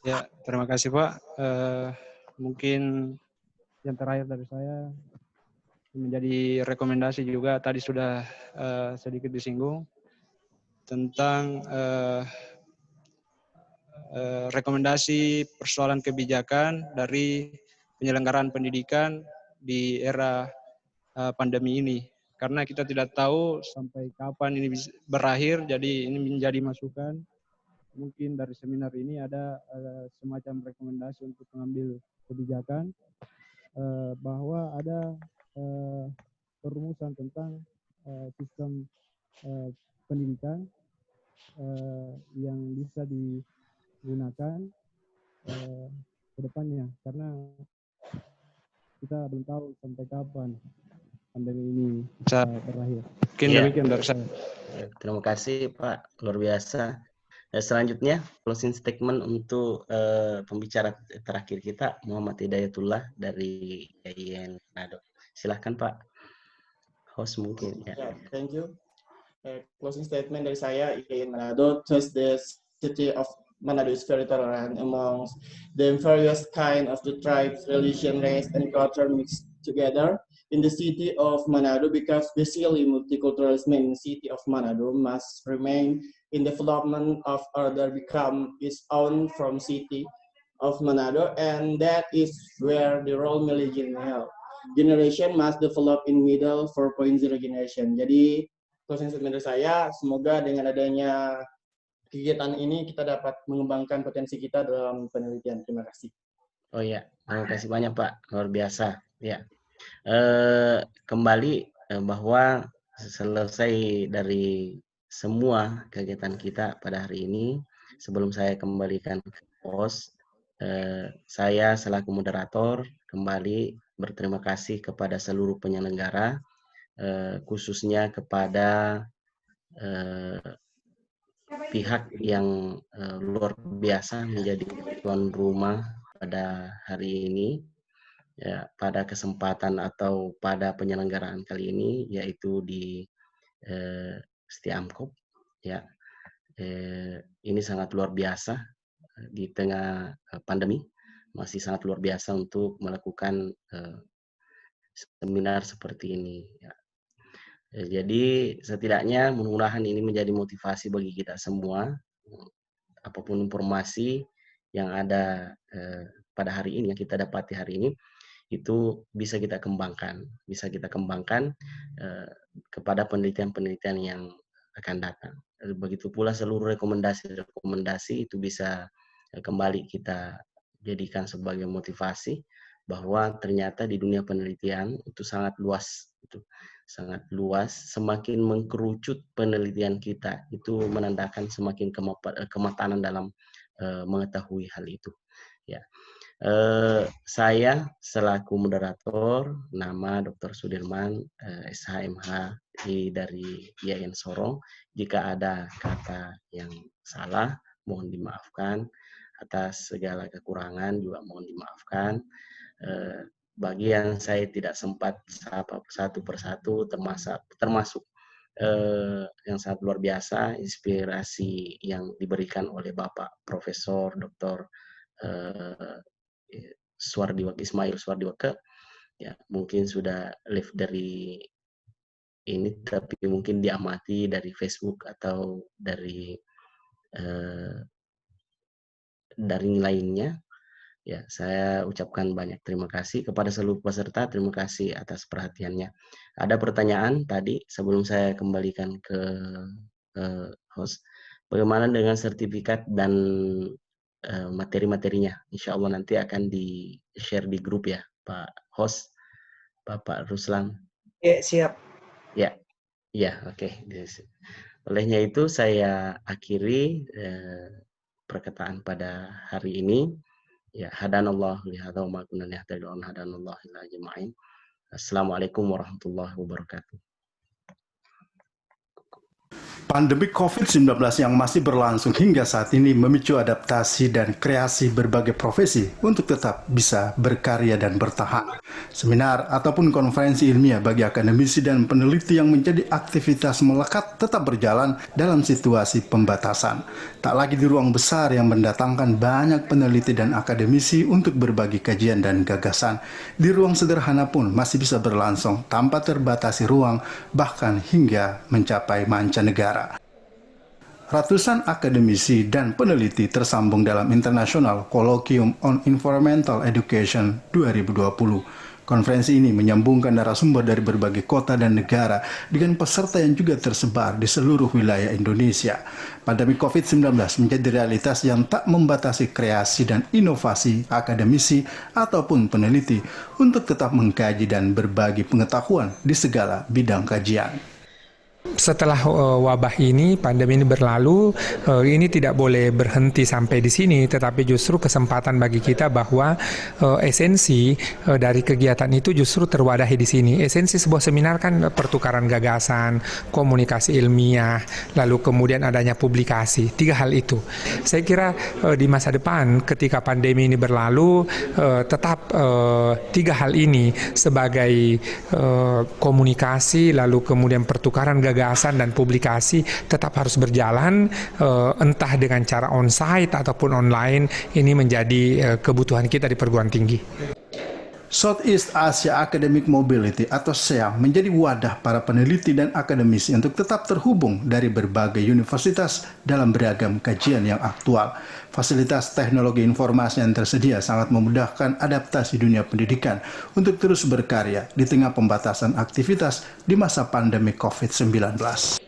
Ya, terima kasih Pak. Mungkin yang terakhir dari saya menjadi rekomendasi juga tadi sudah sedikit disinggung tentang rekomendasi persoalan kebijakan dari penyelenggaraan pendidikan di era pandemi ini. Karena kita tidak tahu sampai kapan ini bisa berakhir, jadi ini menjadi masukan. Mungkin dari seminar ini ada semacam rekomendasi untuk mengambil kebijakan bahwa ada perumusan tentang sistem pendidikan yang bisa digunakan ke depannya, karena kita belum tahu sampai kapan pandemi ini bisa berakhir. Mungkin demikian dari saya. Terima kasih Pak, luar biasa. Selanjutnya closing statement untuk pembicara terakhir kita, Muhammad Hidayatullah dari IAIN Manado. Silahkan Pak, host mungkin ya. Thank you. Closing statement dari saya, IAIN Manado, thus the city of Manado is very tolerant among the various kind of the tribes, religion, race, and culture mixed together. In the city of Manado, because basically multiculturalism in the city of Manado must remain in development of order become its own from city of Manado, and that is where the role millennial generation must develop in middle 4.0 generation. Jadi closing statement dari saya, semoga dengan adanya kegiatan ini kita dapat mengembangkan potensi kita dalam penelitian. Terima kasih. Oh ya, terima kasih banyak Pak, luar biasa. Ya, kembali bahwa selesai dari semua kegiatan kita pada hari ini, sebelum saya kembalikan ke host, saya selaku moderator kembali berterima kasih kepada seluruh penyelenggara, khususnya kepada pihak yang luar biasa menjadi tuan rumah pada hari ini, ya, pada kesempatan atau pada penyelenggaraan kali ini, yaitu di Stiamkop. Ya, ini sangat luar biasa di tengah pandemi, masih sangat luar biasa untuk melakukan seminar seperti ini. Ya. Jadi setidaknya mudah-mudahan ini menjadi motivasi bagi kita semua, apapun informasi yang ada pada hari ini, yang kita dapati hari ini, itu bisa kita kembangkan kepada penelitian-penelitian yang akan datang. Begitu pula seluruh rekomendasi itu bisa kembali kita jadikan sebagai motivasi bahwa ternyata di dunia penelitian itu sangat luas, semakin mengkerucut penelitian kita, itu menandakan semakin kemapanan dalam mengetahui hal itu. Ya. Saya selaku moderator, nama Dr. Sudirman, SHMH dari IAIN Sorong. Jika ada kata yang salah, mohon dimaafkan. Atas segala kekurangan juga mohon dimaafkan. Bagi yang saya tidak sempat sapa satu persatu, termasuk yang sangat luar biasa, inspirasi yang diberikan oleh Bapak Profesor Dr. Ismail Suwardiwaka, ya mungkin sudah live dari ini, tapi mungkin diamati dari Facebook atau dari daring lainnya. Ya, saya ucapkan banyak terima kasih kepada seluruh peserta. Terima kasih atas perhatiannya. Ada pertanyaan tadi sebelum saya kembalikan ke host. Bagaimana dengan sertifikat dan materi-materinya? Insya Allah nanti akan di-share di grup ya, Pak host, Bapak Ruslan. Ya, siap. Ya, oke. Olehnya itu saya akhiri perkataan pada hari ini. Ya, hadanallah li hadza wa ma kunna nahtadi an hadanallah ila ajma'in. Assalamualaikum warahmatullahi wabarakatuh. Pandemi COVID-19 yang masih berlangsung hingga saat ini memicu adaptasi dan kreasi berbagai profesi untuk tetap bisa berkarya dan bertahan. Seminar ataupun konferensi ilmiah bagi akademisi dan peneliti yang menjadi aktivitas melekat tetap berjalan dalam situasi pembatasan. Tak lagi di ruang besar yang mendatangkan banyak peneliti dan akademisi untuk berbagi kajian dan gagasan. Di ruang sederhana pun masih bisa berlangsung tanpa terbatasi ruang, bahkan hingga mencapai mancanegara. Ratusan akademisi dan peneliti tersambung dalam International Colloquium on Environmental Education 2020. Konferensi ini menyambungkan narasumber dari berbagai kota dan negara dengan peserta yang juga tersebar di seluruh wilayah Indonesia. Pandemi COVID-19 menjadi realitas yang tak membatasi kreasi dan inovasi akademisi ataupun peneliti untuk tetap mengkaji dan berbagi pengetahuan di segala bidang kajian. Setelah wabah ini, pandemi ini berlalu, ini tidak boleh berhenti sampai di sini, tetapi justru kesempatan bagi kita bahwa esensi dari kegiatan itu justru terwadahi di sini. Esensi sebuah seminar kan pertukaran gagasan, komunikasi ilmiah, lalu kemudian adanya publikasi. 3 hal itu. Saya kira di masa depan ketika pandemi ini berlalu, tetap 3 hal ini sebagai komunikasi, lalu kemudian pertukaran gagasan dan publikasi tetap harus berjalan, entah dengan cara on-site ataupun online. Ini menjadi kebutuhan kita di perguruan tinggi. Southeast Asia Academic Mobility atau SEAM menjadi wadah para peneliti dan akademisi untuk tetap terhubung dari berbagai universitas dalam beragam kajian yang aktual. Fasilitas teknologi informasi yang tersedia sangat memudahkan adaptasi dunia pendidikan untuk terus berkarya di tengah pembatasan aktivitas di masa pandemi COVID-19.